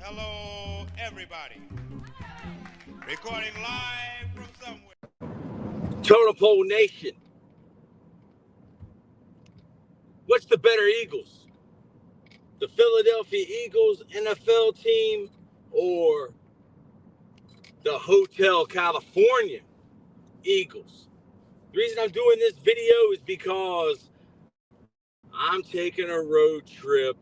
Hello, everybody. Recording live from somewhere. Totem Pole Nation. What's the better Eagles? The Philadelphia Eagles NFL team or the Hotel California Eagles? The reason I'm doing this video is because I'm taking a road trip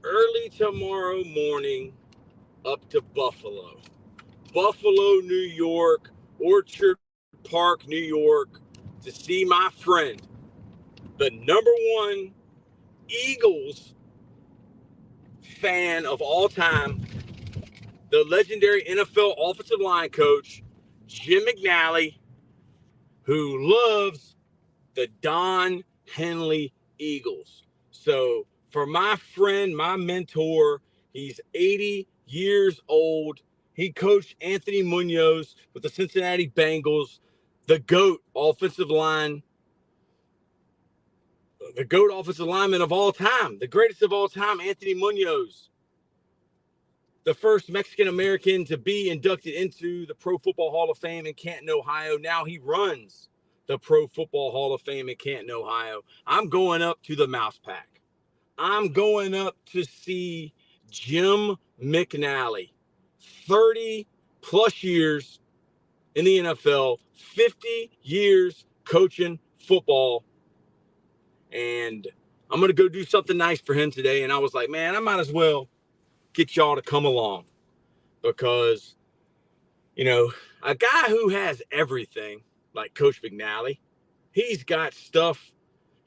early tomorrow morning up to Buffalo. Buffalo, New York, Orchard Park, New York, to see my friend, the number one Eagles fan of all time, the legendary NFL offensive line coach, Jim McNally, who loves the Don Henley Eagles. So for my friend, my mentor, he's 80 years old. He coached Anthony Munoz with the Cincinnati Bengals, the GOAT offensive line, the GOAT offensive lineman of all time, the greatest of all time, Anthony Munoz, the first Mexican-American to be inducted into the Pro Football Hall of Fame in Canton, Ohio. Now he runs the Pro Football Hall of Fame in Canton, Ohio. I'm going up to the Mouse Pack. I'm going up to see Jim McNally, 30 plus years in the NFL, 50 years coaching football. And I'm going to go do something nice for him today. And I was like, man, I might as well get y'all to come along because, you know, a guy who has everything like Coach McNally, he's got stuff.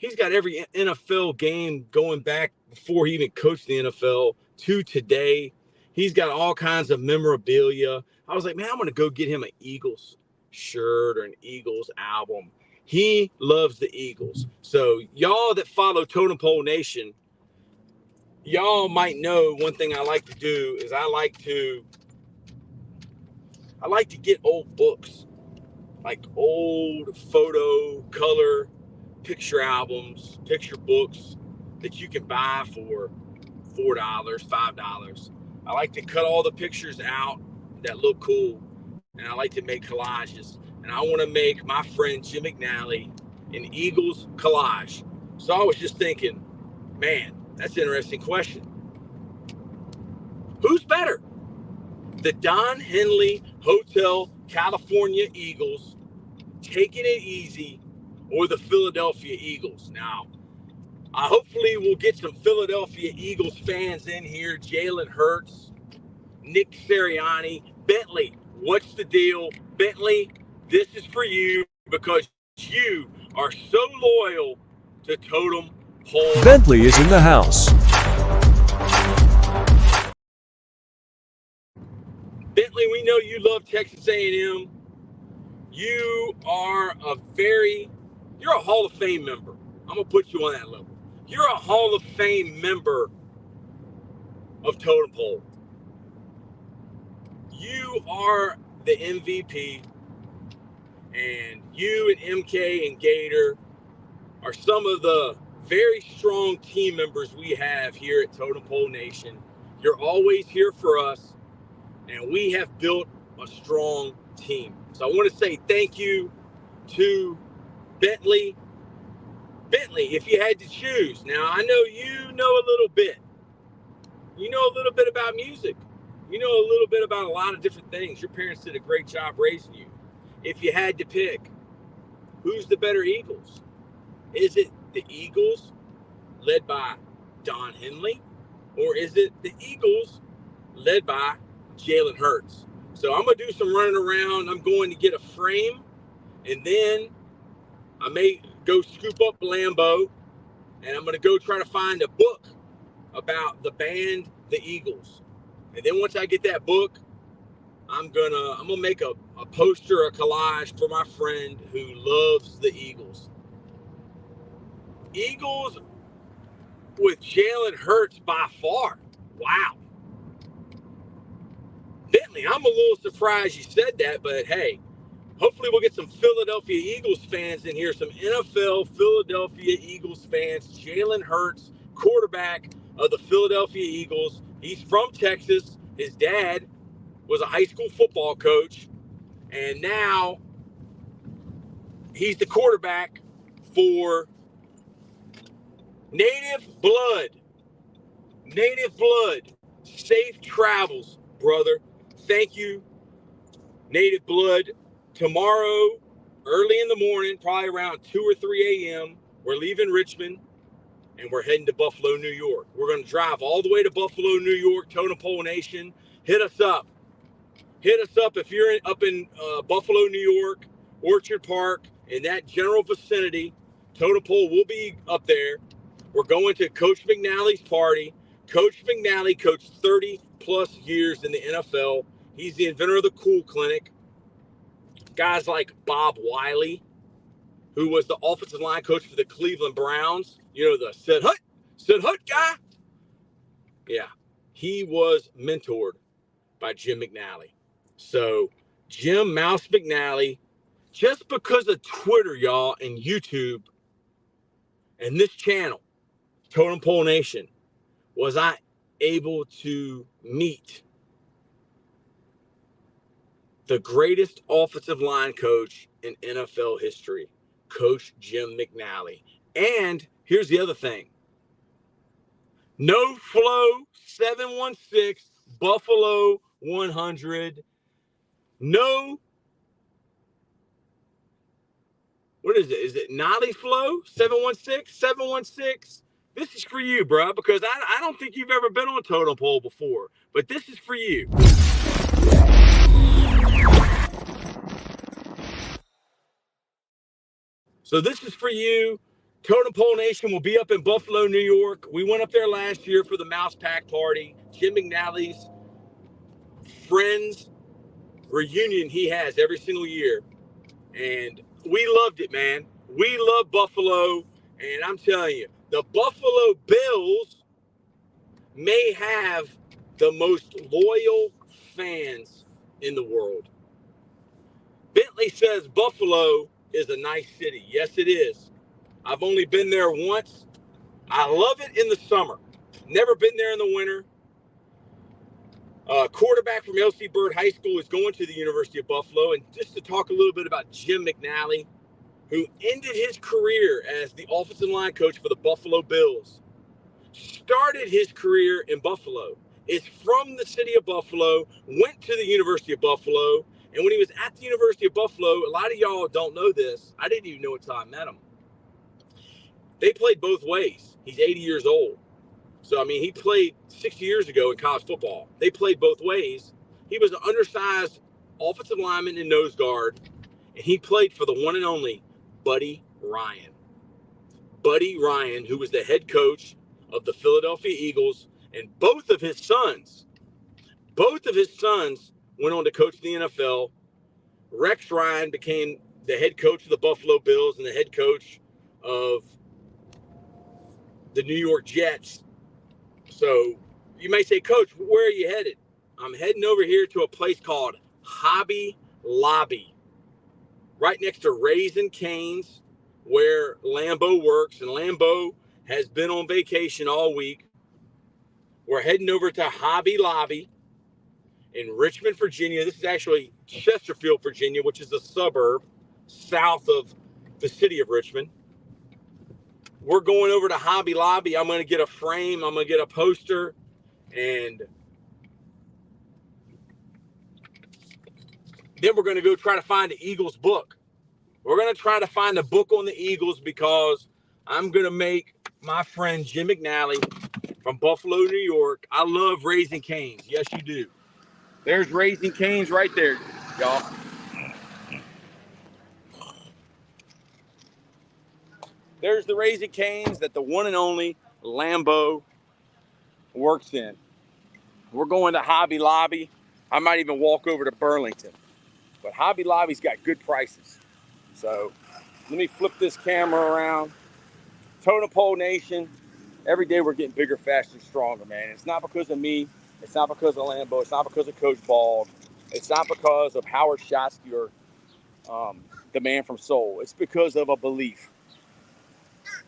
He's got every NFL game going back before he even coached the NFL to today. He's got all kinds of memorabilia. I was like, man, I'm going to go get him an Eagles shirt or an Eagles album. He loves the Eagles. So y'all that follow Totem Pole Nation, y'all might know one thing I like to do is I like to get old books, like old photo, color, picture albums, picture books that you can buy for $4, $5. I like to cut all the pictures out that look cool, and I like to make collages. And I want to make my friend Jim McNally an Eagles collage. So I was just thinking, man, that's an interesting question. Who's better? The Don Henley Hotel California Eagles, taking it easy, or the Philadelphia Eagles? Now, hopefully we'll get some Philadelphia Eagles fans in here. Jalen Hurts, Nick Sirianni, Bentley. What's the deal? Bentley, this is for you because you are so loyal to Totem Pole. Bentley is in the house. Bentley, we know you love Texas A&M. You are you're a Hall of Fame member. I'm going to put you on that level. You're a Hall of Fame member of Totem Pole. You are the MVP, and you and MK and Gator are some of the very strong team members we have here at Totem Pole Nation. You're always here for us, and we have built a strong team. So I want to say thank you to Bentley. Bentley, if you had to choose. Now, I know you know a little bit. You know a little bit about music. You know a little bit about a lot of different things. Your parents did a great job raising you. If you had to pick, who's the better Eagles? Is it the Eagles led by Don Henley? Or is it the Eagles led by Jalen Hurts? So I'm going to do some running around. I'm going to get a frame, and then I may go scoop up Lambeau, and I'm going to go try to find a book about the band, the Eagles. And then once I get that book, I'm gonna make a poster, a collage for my friend who loves the Eagles. Eagles with Jalen Hurts by far. Wow. Bentley, I'm a little surprised you said that, but hey, hopefully we'll get some Philadelphia Eagles fans in here, some NFL Philadelphia Eagles fans. Jalen Hurts, quarterback of the Philadelphia Eagles. He's from Texas. His dad was a high school football coach, and now he's the quarterback for Native Blood. Native Blood. Safe travels, brother. Thank you, Native Blood. Tomorrow, early in the morning, probably around 2 or 3 a.m., we're leaving Richmond, and we're heading to Buffalo, New York. We're going to drive all the way to Buffalo, New York, Totem Pole Nation. Hit us up. Hit us up if you're up in Buffalo, New York, Orchard Park, in that general vicinity. Totem Pole will be up there. We're going to Coach McNally's party. Coach McNally coached 30-plus years in the NFL. He's the inventor of the Cool Clinic. Guys like Bob Wiley, who was the offensive line coach for the Cleveland Browns. You know, the Sid Hut guy? Yeah, he was mentored by Jim McNally. So, Jim Mouse McNally, just because of Twitter, y'all, and YouTube, and this channel, Totem Pole Nation, was I able to meet the greatest offensive line coach in NFL history, Coach Jim McNally. And here's the other thing. No Flow 716 Buffalo 100. No, what is it? Is it Nolly Flow 716? 716. This is for you, bro, because I don't think you've ever been on Totem Pole before, but this is for you. So this is for you. Totem Pole Nation will be up in Buffalo, New York. We went up there last year for the Mouse Pack party. Jim McNally's friends reunion he has every single year. And we loved it, man. We love Buffalo. And I'm telling you, the Buffalo Bills may have the most loyal fans in the world. Bentley says Buffalo is a nice city. Yes, it is. I've only been there once. I love it in the summer. Never been there in the winter. Quarterback from L.C. Bird High School is going to the University of Buffalo. And just to talk a little bit about Jim McNally, who ended his career as the offensive line coach for the Buffalo Bills, started his career in Buffalo, is from the city of Buffalo, went to the University of Buffalo, and when he was at the University of Buffalo, a lot of y'all don't know this. I didn't even know until I met him. They played both ways. He's 80 years old. So, I mean, he played 6 years ago in college football. They played both ways. He was an undersized offensive lineman and nose guard, and he played for the one and only Buddy Ryan. Buddy Ryan, who was the head coach of the Philadelphia Eagles, and both of his sons went on to coach the NFL. Rex Ryan became the head coach of the Buffalo Bills and the head coach of the New York Jets. So you may say, Coach, where are you headed? I'm heading over here to a place called Hobby Lobby, right next to Raising Cane's, where Lambeau works. And Lambeau has been on vacation all week. We're heading over to Hobby Lobby in Richmond, Virginia. This is actually Chesterfield, Virginia, which is a suburb south of the city of Richmond. We're going over to Hobby Lobby. I'm going to get a frame. I'm going to get a poster. And then we're going to go try to find the Eagles book. We're going to try to find the book on the Eagles because I'm going to make my friend Jim McNally from Buffalo, New York. I love Raising Cane's. Yes, you do. There's Raising Cane's right there, y'all. There's the Raising Cane's that the one and only Lambeau works in. We're going to Hobby Lobby. I might even walk over to Burlington. But Hobby Lobby's got good prices. So let me flip this camera around. Totem Pole Nation. Every day we're getting bigger, faster, stronger, man. It's not because of me. It's not because of Lambeau. It's not because of Coach Bald. It's not because of Howard Shotsky or the man from Seoul. It's because of a belief.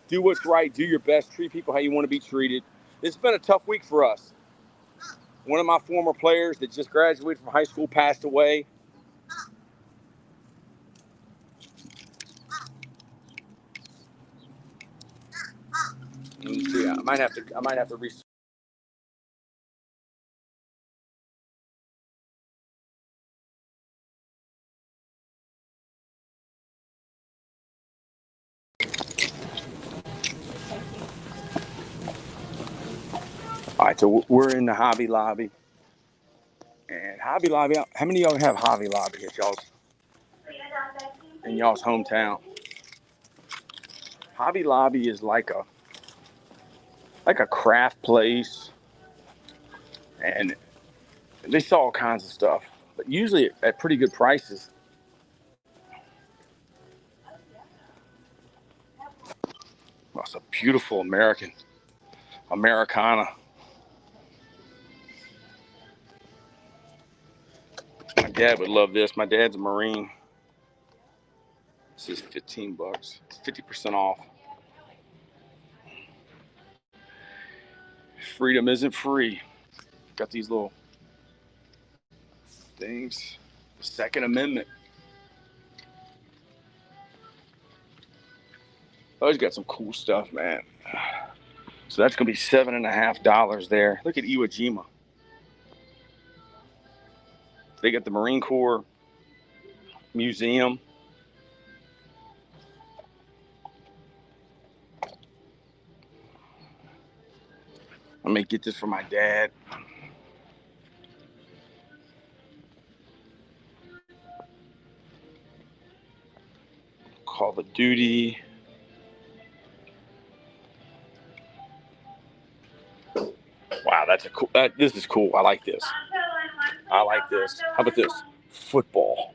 Do what's right. Do your best. Treat people how you want to be treated. It's been a tough week for us. One of my former players that just graduated from high school passed away. Let me see. I might have to research. All right, so we're in the Hobby Lobby. And Hobby Lobby, how many of y'all have Hobby Lobby at y'all's hometown? Hobby Lobby is like a craft place, and they sell all kinds of stuff, but usually at pretty good prices. Well, it's a beautiful Americana. My dad would love this. My dad's a Marine. This is $15. It's 50% off. Freedom isn't free. Got these little things. The Second Amendment. Oh, he's got some cool stuff, man. So that's gonna be $7.50 there. Look at Iwo Jima. They got the Marine Corps Museum. Let me get this for my dad. Call of Duty. Wow, that's a cool. This is cool. I like this. I like this. How about this? Football.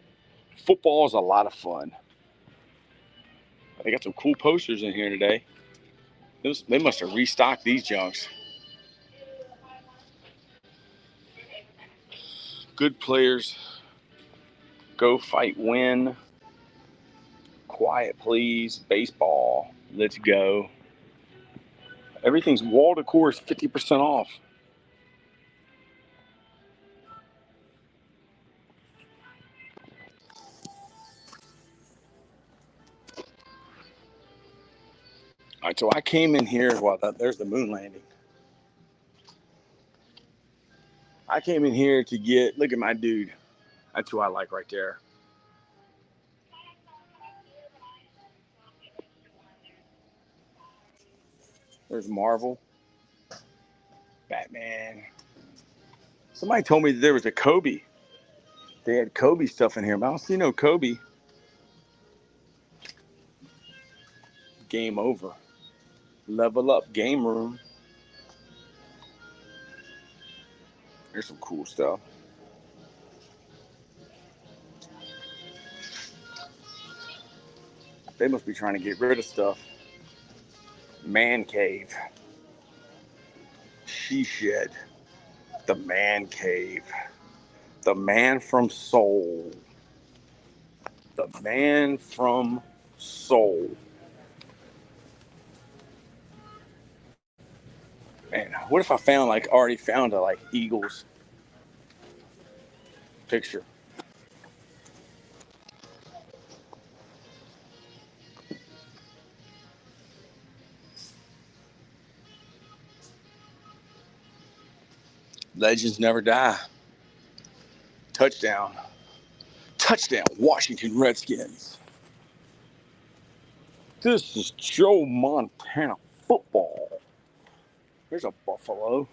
Football is a lot of fun. They got some cool posters in here today. They must have restocked these junks. Good players. Go fight, win. Quiet, please. Baseball. Let's go. Everything's wall decor is 50% off. All right, so I came in here. Well, there's the moon landing. I came in here to get. Look at my dude. That's who I like right there. There's Marvel. Batman. Somebody told me that there was a Kobe. They had Kobe stuff in here, but I don't see no Kobe. Game over. Level up game room. There's some cool stuff. They must be trying to get rid of stuff. Man cave. She shed. The man cave. The man from Soul. The man from Soul. Man, what if I already found a Eagles picture? Legends never die. Touchdown. Touchdown, Washington Redskins. This is Joe Montana football. There's a buffalo.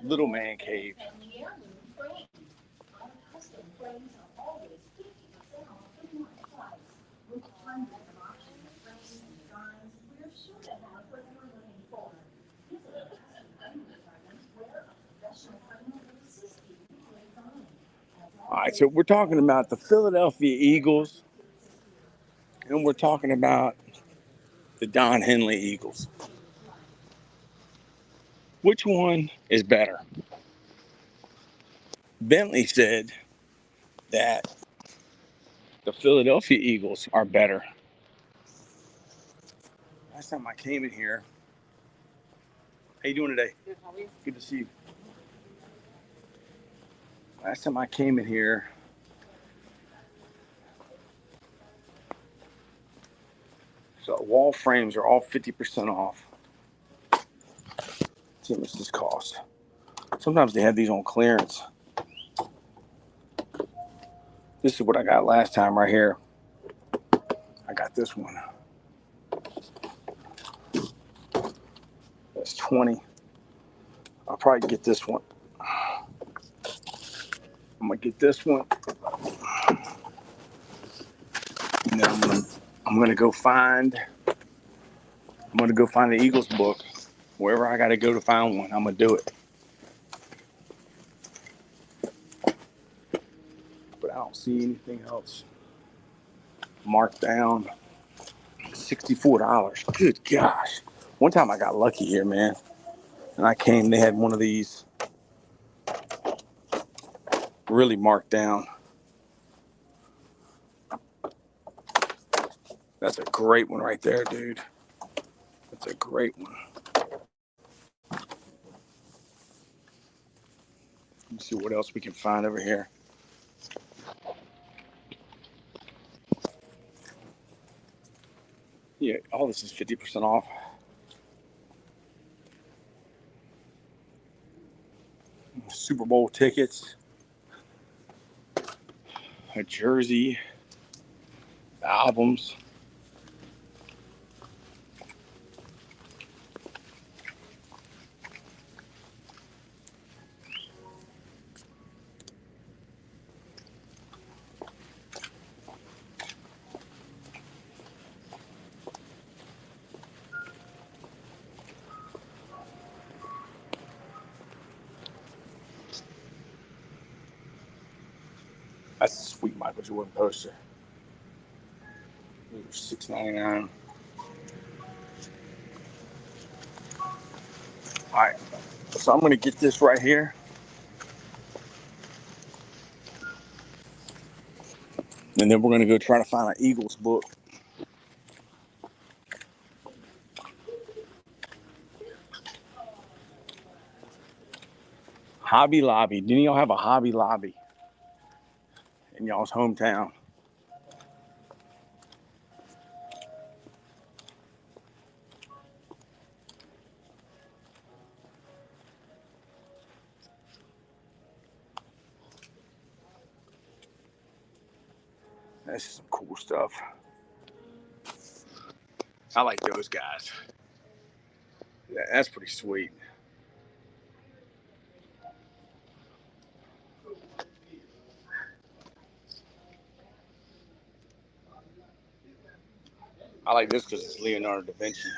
Little man cave. All right, so we're talking about the Philadelphia Eagles, and we're talking about the Don Henley Eagles. Which one is better? Bentley said that the Philadelphia Eagles are better. Last time I came in here, how you doing today? Good, how are you? Good to see you. Last time I came in here, so wall frames are all 50% off. Let's see how much this costs. Sometimes they have these on clearance. This is what I got last time right here. I got this one. That's 20. I'll probably get this one. I'm gonna get this one. And then I'm gonna go find the Eagles book. Wherever I gotta go to find one, I'm gonna do it. But I don't see anything else marked down. $64. Good gosh. One time I got lucky here, man. And I came, they had one of these really marked down. That's a great one right there, dude. That's a great one. Let me see what else we can find over here. Yeah, all this is 50% off. Super Bowl tickets, a jersey, albums. That's a sweet Michael Jordan poster. $6.99. All right, so I'm gonna get this right here, and then we're gonna go try to find an Eagles book. Hobby Lobby. Didn't y'all have a Hobby Lobby in y'all's hometown? This is some cool stuff. I like those guys. Yeah, that's pretty sweet. I like this because it's Leonardo da Vinci.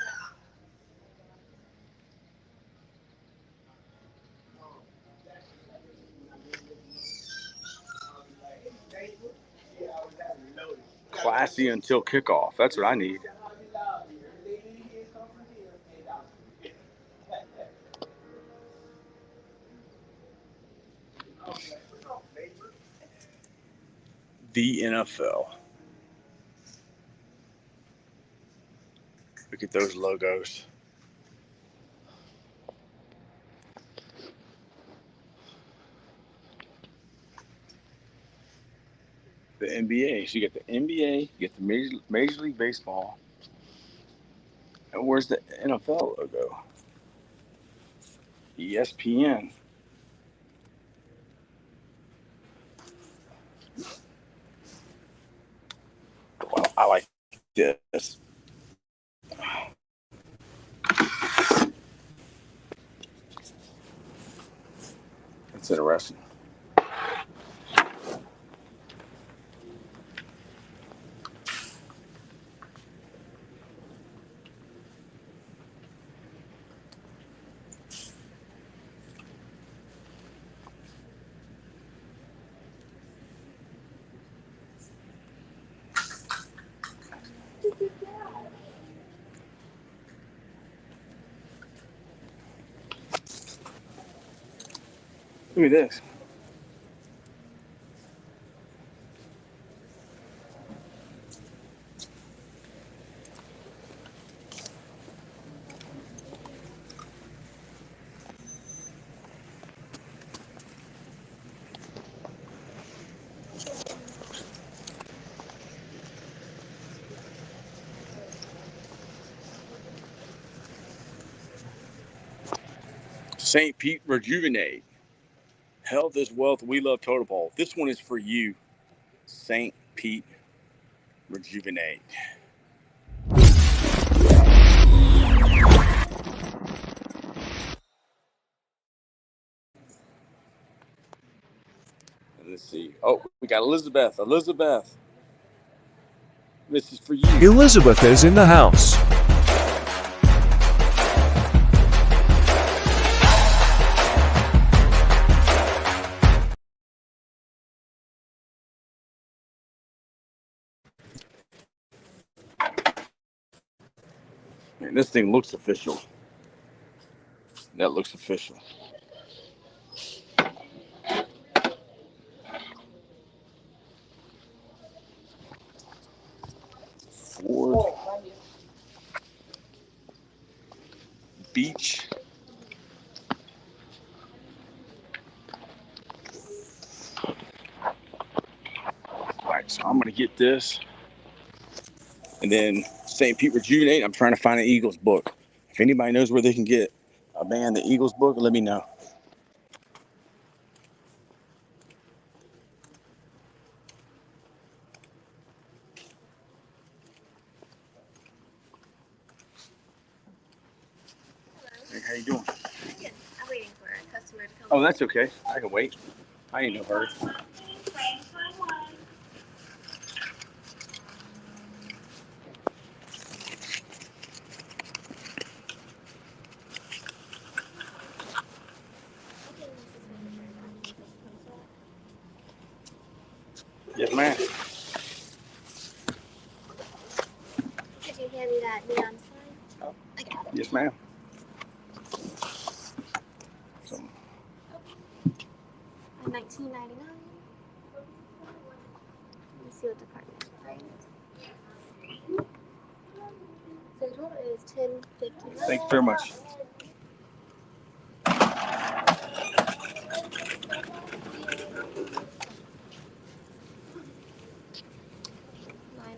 Classy until kickoff. That's what I need. The NFL. Look at those logos. The NBA. So you get the NBA, you get the Major League Baseball. And where's the NFL logo? ESPN. Well, I like this. That's interesting. Look at this. St. Pete Rejuvenate. Health is wealth. We love Totem Pole. This one is for you. St. Pete Rejuvenate. Let's see. Oh, we got Elizabeth. Elizabeth. This is for you. Elizabeth is in the house. Man, this thing looks official. That looks official. Ford Beach. All right, so I'm going to get this. And then St. Pete Rejuvenate, I'm trying to find an Eagles book. If anybody knows where they can get a band, the Eagles book, let me know. Hey, how you doing? Good. I'm waiting for a customer to come. Oh, that's okay. I can wait. I ain't no hurry. Yes, ma'am. Could you hand me that neon sign? Oh. I got it. Yes, ma'am. So, $19.99. Let me see what department. Right. So the total is $10.50. thank you very much.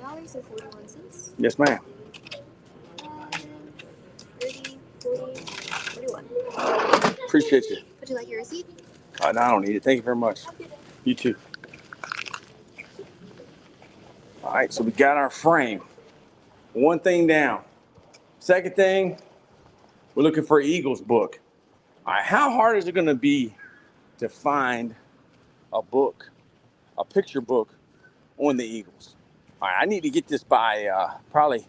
$9.41. Yes, ma'am. 30, 40, 41. Appreciate you. Would you like your receipt? No, I don't need it. Thank you very much. You too. All right, so we got our frame. One thing down. Second thing, we're looking for an Eagles book. All right, how hard is it going to be to find a book, a picture book on the Eagles? All right, I need to get this by probably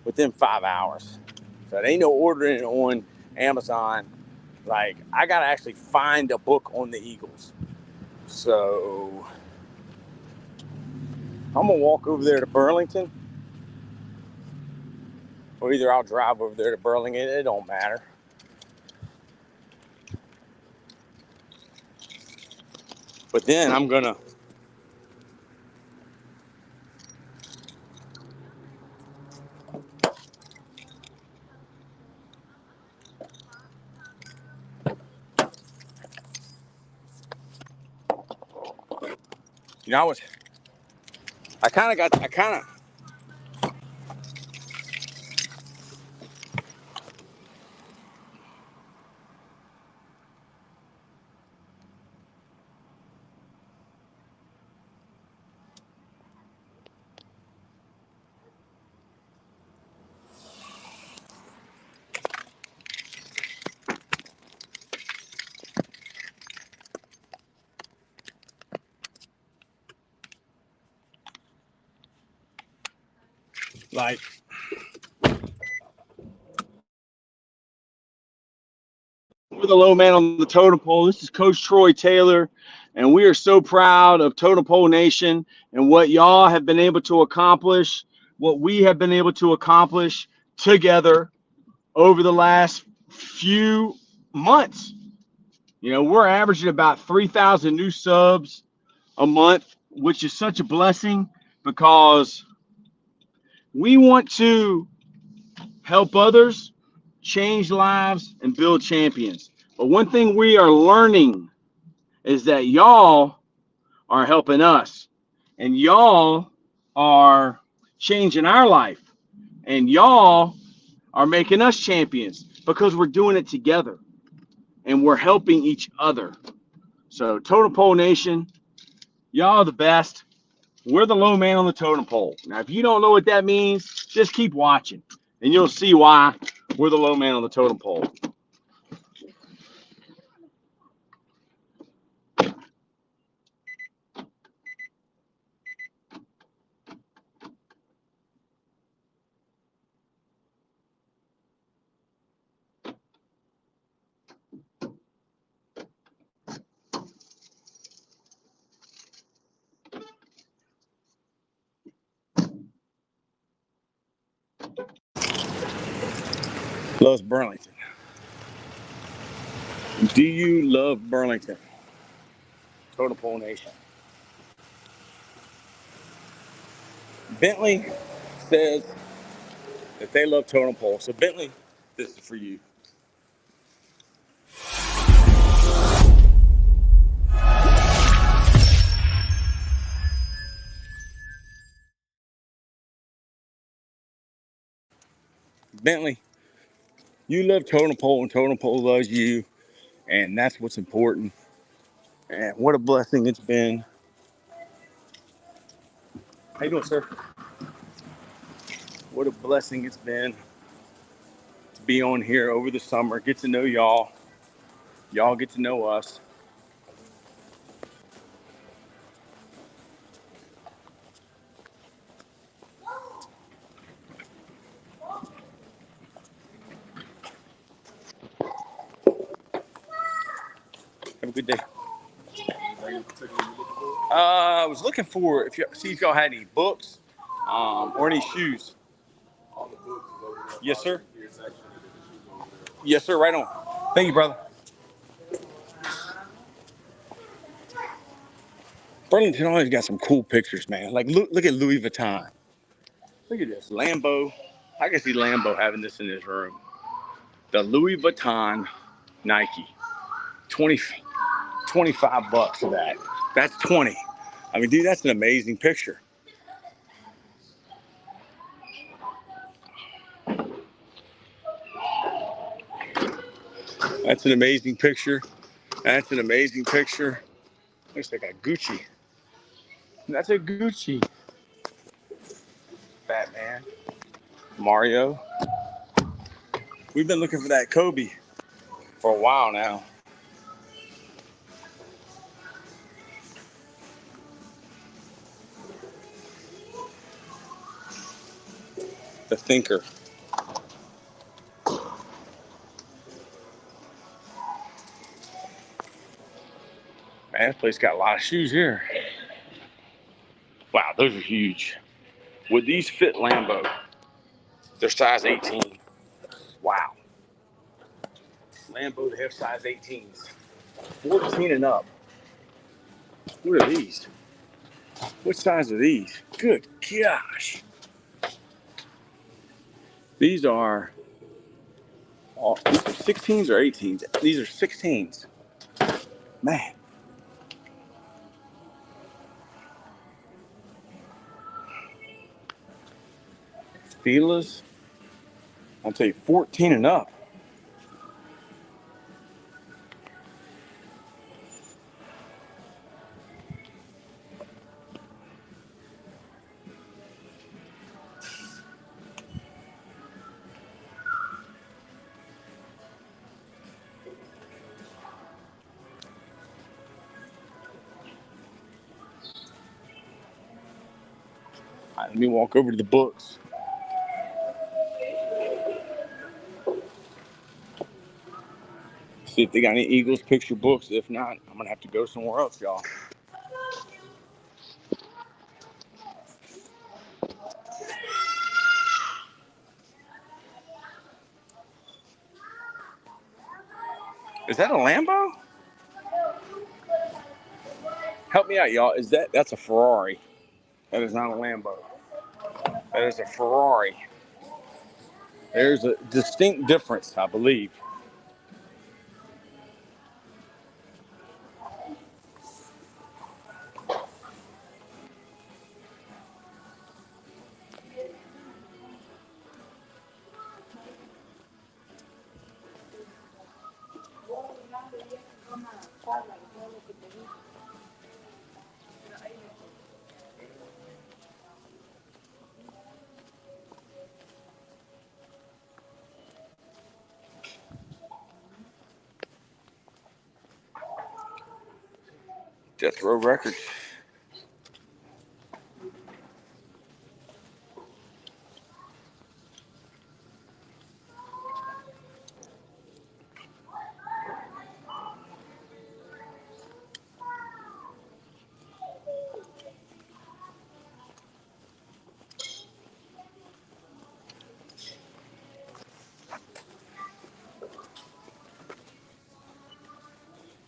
within 5 hours. So it ain't no ordering it on Amazon. Like, I got to actually find a book on the Eagles. So I'm going to walk over there to Burlington. Or either I'll drive over there to Burlington. It don't matter. But then I'm going to you know, I kind of like, we're the low man on the totem pole. This is Coach Troy Taylor, and we are so proud of Totem Pole Nation and what y'all have been able to accomplish, what we have been able to accomplish together over the last few months. You know, we're averaging about 3,000 new subs a month, which is such a blessing because we want to help others, change lives, and build champions. But one thing we are learning is that y'all are helping us, and y'all are changing our life, and y'all are making us champions because we're doing it together. and we're helping each other. So Totem Pole Nation, y'all are the best. We're the low man on the totem pole. Now, if you don't know what that means, just keep watching, and you'll see why we're the low man on the totem pole. Loves Burlington. Do you love Burlington? Totem Pole Nation. Bentley says that they love Totem Pole. So Bentley, this is for you. Bentley, you love Totem Pole and Totem Pole loves you, and that's what's important. And what a blessing it's been. How you doing, sir? What a blessing it's been to be on here over the summer, get to know y'all. Y'all get to know us. Have a good day. I was looking for see if y'all had any books or any shoes. Yes, sir. Yes, sir. Right on. Thank you, brother. Burlington always got some cool pictures, man. Like look at Louis Vuitton. Look at this Lambo. I can see Lambo having this in his room. The Louis Vuitton Nike. 20, 25 bucks for that. That's 20. I mean, dude, that's an amazing picture. That's an amazing picture. That's an amazing picture. Looks like a Gucci. That's a Gucci. Batman. Mario. We've been looking for that Kobe for a while now. The Thinker. Man, this place got a lot of shoes here. Wow, those are huge. Would these fit Lambo? They're size 18. Wow. Lambo, they have size 18s. 14 and up. What are these? What size are these? Good gosh. These are 16s or 18s. These are 16s. Man. Fila's. I'll tell you, 14 and up. All right, let me walk over to the books. See if they got any Eagles picture books. If not, I'm going to have to go somewhere else, y'all. Is that a Lambo? Help me out, y'all. That's a Ferrari? That is not a Lambo. That is a Ferrari. There's a distinct difference, I believe. Death Row Records.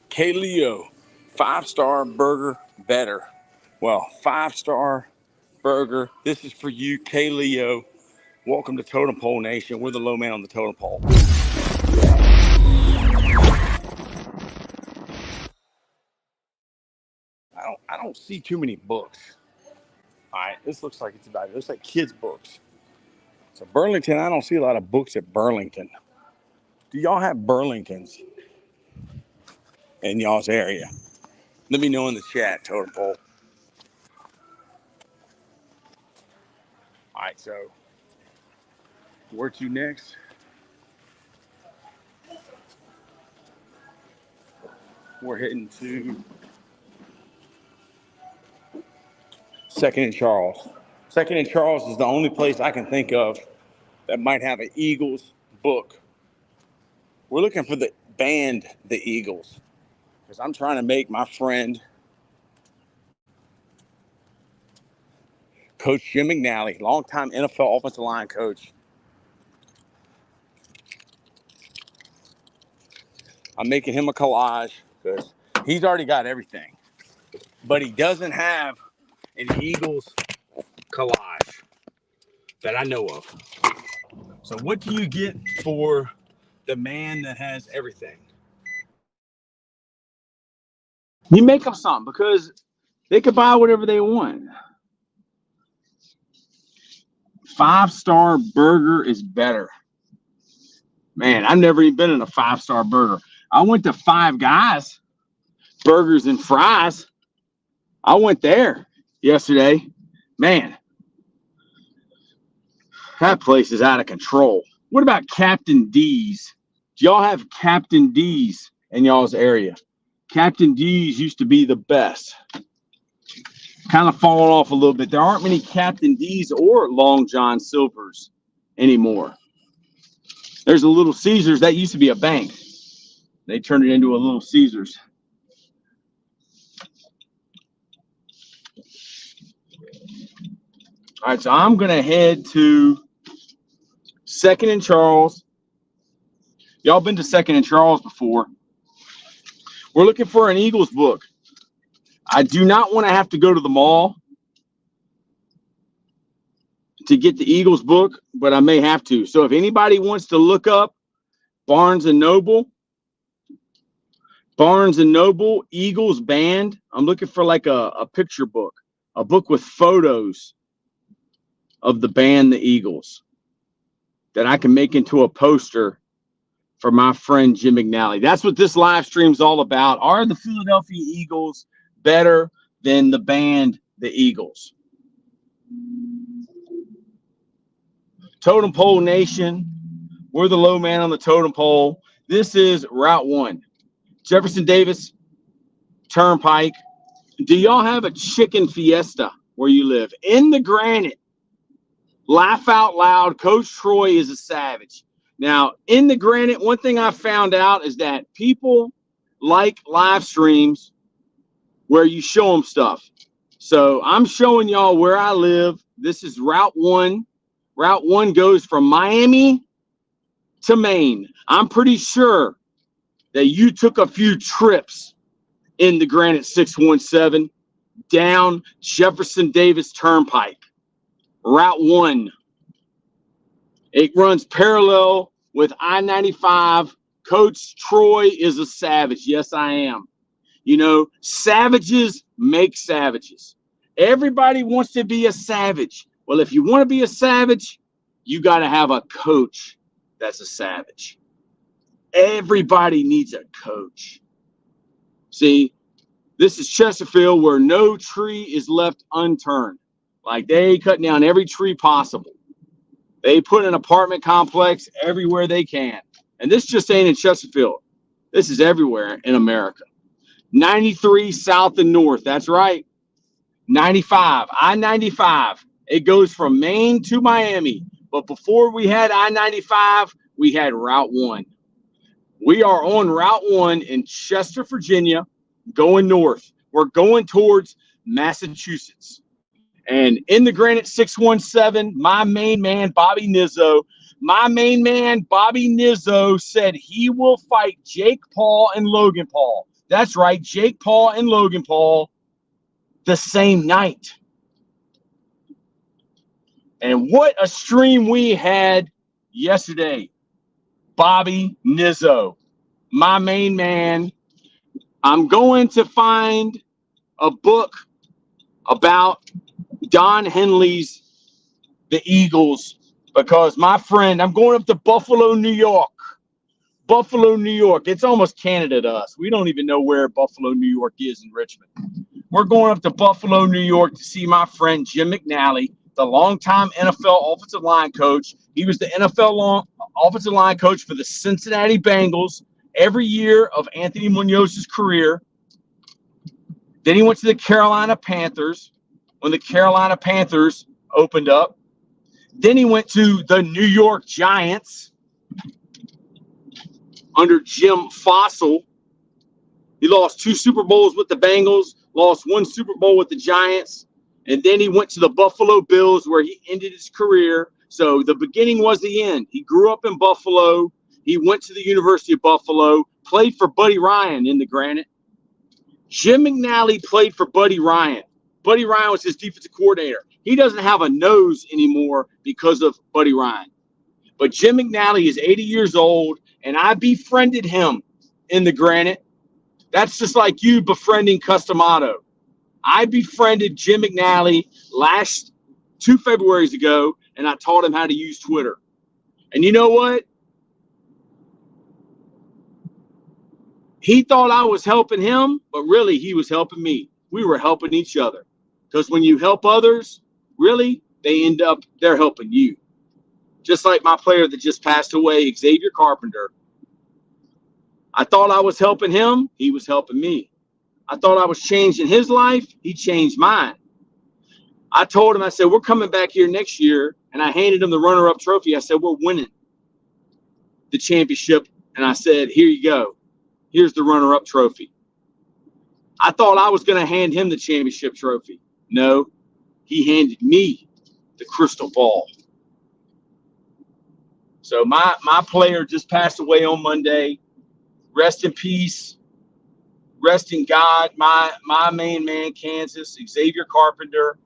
K. Leo, 5-star burger better. Well, 5-star burger. This is for you, K. Leo. Welcome to Totem Pole Nation. We're the low man on the totem pole. I don't see too many books. All right, this looks like it looks like kids' books. So Burlington, I don't see a lot of books at Burlington. Do y'all have Burlingtons in y'all's area? Let me know in the chat, Totem Pole. All right, so where to next? We're heading to 2nd and Charles. 2nd and Charles is the only place I can think of that might have an Eagles book. We're looking for the band, the Eagles, because I'm trying to make my friend, Coach Jim McNally, longtime NFL offensive line coach. I'm making him a collage because he's already got everything, but he doesn't have an Eagles collage that I know of. So what do you get for the man that has everything? You make them something because they could buy whatever they want. 5-star burger is better. Man, I've never even been in a 5-star burger. I went to Five Guys Burgers and Fries. I went there yesterday. Man, that place is out of control. What about Captain D's? Do y'all have Captain D's in y'all's area? Captain D's used to be the best. Kind of fallen off a little bit. There aren't many Captain D's or Long John Silvers anymore. There's a Little Caesars. That used to be a bank. They turned it into a Little Caesars. All right, so I'm going to head to 2nd and Charles. Y'all been to 2nd and Charles before. We're looking for an Eagles book. I do not want to have to go to the mall to get the Eagles book, but I may have to. So if anybody wants to look up Barnes & Noble, Eagles band, I'm looking for like a picture book, a book with photos of the band, the Eagles, that I can make into a poster for my friend Jim McNally. That's what this live stream's all about. Are the Philadelphia Eagles better than the band, the Eagles? Totem Pole Nation, we're the low man on the totem pole. This is Route 1, Jefferson Davis Turnpike. Do y'all have a chicken fiesta where you live? In the Granite, laugh out loud, Coach Troy is a savage. Now, in the Granite, one thing I found out is that people like live streams where you show them stuff. So I'm showing y'all where I live. This is Route 1. Route 1 goes from Miami to Maine. I'm pretty sure that you took a few trips in the Granite 617 down Jefferson Davis Turnpike. Route 1. It runs parallel with I-95. Coach Troy is a savage. Yes, I am. You know, savages make savages. Everybody wants to be a savage. Well, if you want to be a savage, you got to have a coach that's a savage. Everybody needs a coach. See, this is Chesterfield, where no tree is left unturned. Like, they cut down every tree possible. They put an apartment complex everywhere they can. And this just ain't in Chesterfield. This is everywhere in America. 93 south and north. That's right. 95, I-95. It goes from Maine to Miami. But before we had I-95, we had Route 1. We are on Route 1 in Chester, Virginia, going north. We're going towards Massachusetts. And in the Granite 617, my main man, Bobby Nizzo, said he will fight Jake Paul and Logan Paul. That's right, Jake Paul and Logan Paul the same night. And what a stream we had yesterday. Bobby Nizzo, my main man. I'm going to find a book about Don Henley's The Eagles because my friend, I'm going up to Buffalo, New York. Buffalo, New York. It's almost Canada to us. We don't even know where Buffalo, New York is in Richmond. We're going up to Buffalo, New York to see my friend Jim McNally, the longtime NFL offensive line coach. He was the NFL offensive line coach for the Cincinnati Bengals every year of Anthony Munoz's career. Then he went to the Carolina Panthers when the Carolina Panthers opened up. Then he went to the New York Giants under Jim Fossil. He lost 2 Super Bowls with the Bengals, lost 1 Super Bowl with the Giants, and then he went to the Buffalo Bills where he ended his career. So the beginning was the end. He grew up in Buffalo. He went to the University of Buffalo, played for Buddy Ryan in the Granite. Jim McNally played for Buddy Ryan. Buddy Ryan was his defensive coordinator. He doesn't have a nose anymore because of Buddy Ryan. But Jim McNally is 80 years old, and I befriended him in the Granite. That's just like you befriending Custom Auto. I befriended Jim McNally 2 Februaries ago, and I taught him how to use Twitter. And you know what? He thought I was helping him, but really he was helping me. We were helping each other. Because when you help others, really, they're helping you. Just like my player that just passed away, Xavier Carpenter. I thought I was helping him. He was helping me. I thought I was changing his life. He changed mine. I told him, I said, we're coming back here next year. And I handed him the runner-up trophy. I said, we're winning the championship. And I said, here you go. Here's the runner-up trophy. I thought I was going to hand him the championship trophy. No, he handed me the crystal ball. So my player just passed away on Monday. Rest in peace. Rest in God. My main man, Kansas, Xavier Carpenter.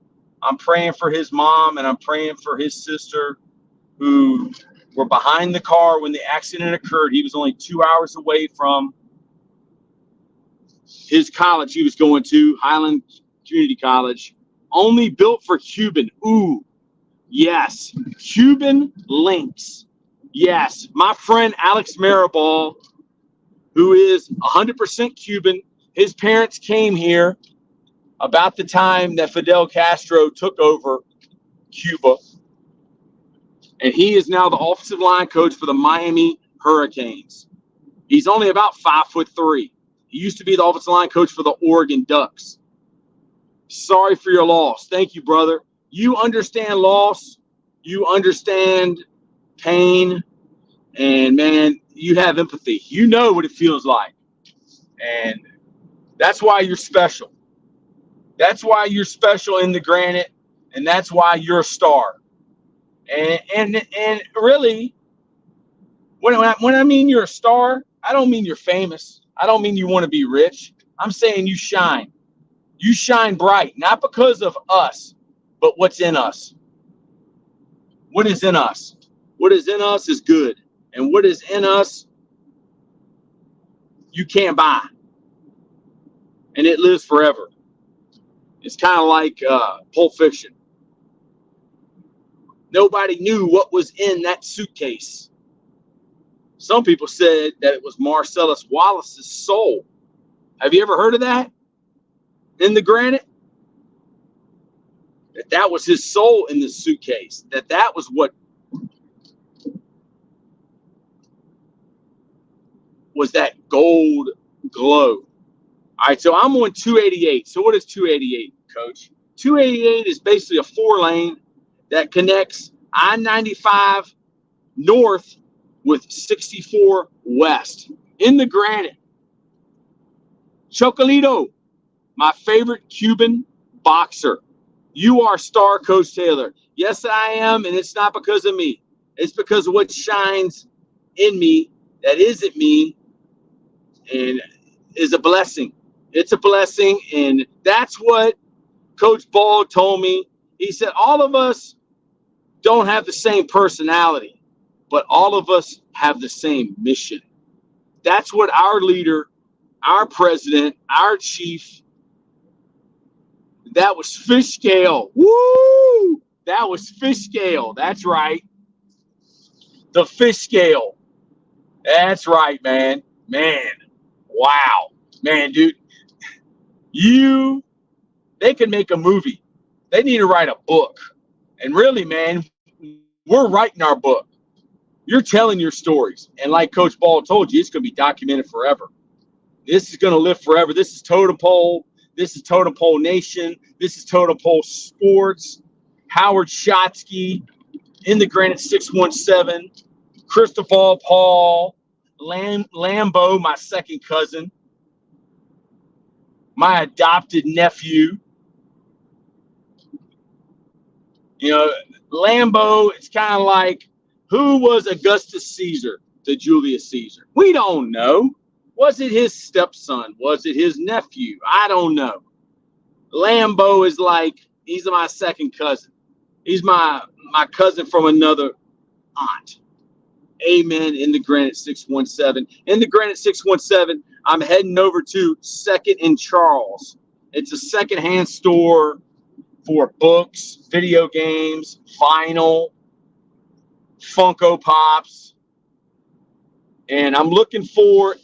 I'm praying for his mom and I'm praying for his sister who were behind the car when the accident occurred. He was only 2 hours away from his college he was going to, Highland Community College. Only built for Cuban. Ooh, yes. Cuban links. Yes. My friend Alex Maribal, who is 100% Cuban, his parents came here about the time that Fidel Castro took over Cuba. And he is now the offensive line coach for the Miami Hurricanes. He's only about 5'3". He used to be the offensive line coach for the Oregon Ducks. Sorry for your loss. Thank you, brother. You understand loss. You understand pain. And, man, you have empathy. You know what it feels like. And that's why you're special. That's why you're special in the Granite. And that's why you're a star. And really, when I mean you're a star, I don't mean you're famous. I don't mean you want to be rich. I'm saying you shine. You shine bright, not because of us, but what's in us. What is in us? What is in us is good. And what is in us, you can't buy. And it lives forever. It's kind of like Pulp Fiction. Nobody knew what was in that suitcase. Some people said that it was Marcellus Wallace's soul. Have you ever heard of that? In the Granite? That was his soul in the suitcase. That was what was that gold glow. All right, so I'm on 288. So what is 288, Coach? 288 is basically a 4-lane that connects I-95 north with 64 west. In the Granite, Chocolito, my favorite Cuban boxer. You are star Coach Taylor. Yes, I am, and it's not because of me. It's because of what shines in me that isn't me and is a blessing. It's a blessing, and that's what Coach Ball told me. He said all of us don't have the same personality, but all of us have the same mission. That's what our leader, our president, our chief, that was Fish Scale. Woo! That was Fish Scale. That's right. The Fish Scale. That's right, man. Man. Wow. Man, dude. They can make a movie. They need to write a book. And really, man, we're writing our book. You're telling your stories. And like Coach Ball told you, it's going to be documented forever. This is going to live forever. This is Totem Pole. This is Totem Pole Nation. This is Totem Pole Sports. Howard Shotsky, In the Granite 617, Christopher Paul, Lambo, my second cousin, my adopted nephew. You know, Lambo, it's kind of like, who was Augustus Caesar to Julius Caesar? We don't know. Was it his stepson? Was it his nephew? I don't know. Lambo is like, he's my second cousin. He's my cousin from another aunt. Amen. In the Granite 617. In the Granite 617, I'm heading over to Second and Charles. It's a secondhand store for books, video games, vinyl, Funko Pops. And I'm looking for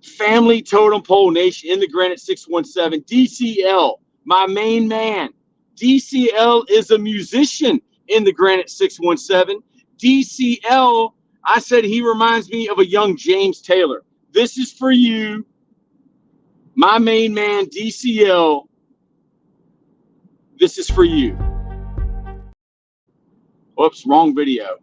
Family Totem Pole Nation in the Granite 617. DCL, my main man. DCL is a musician in the Granite 617. DCL, I said he reminds me of a young James Taylor. This is for you, my main man, DCL. This is for you. Oops, wrong video.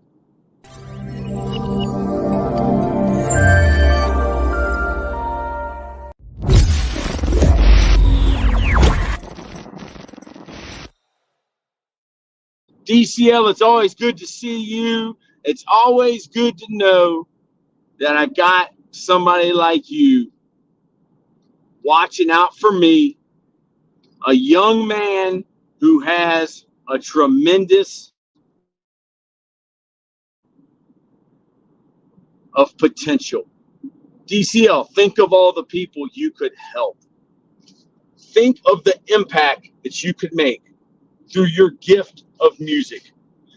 DCL, it's always good to see you. It's always good to know that I got somebody like you watching out for me, a young man who has a tremendous of potential. DCL, think of all the people you could help. Think of the impact that you could make through your gift of music.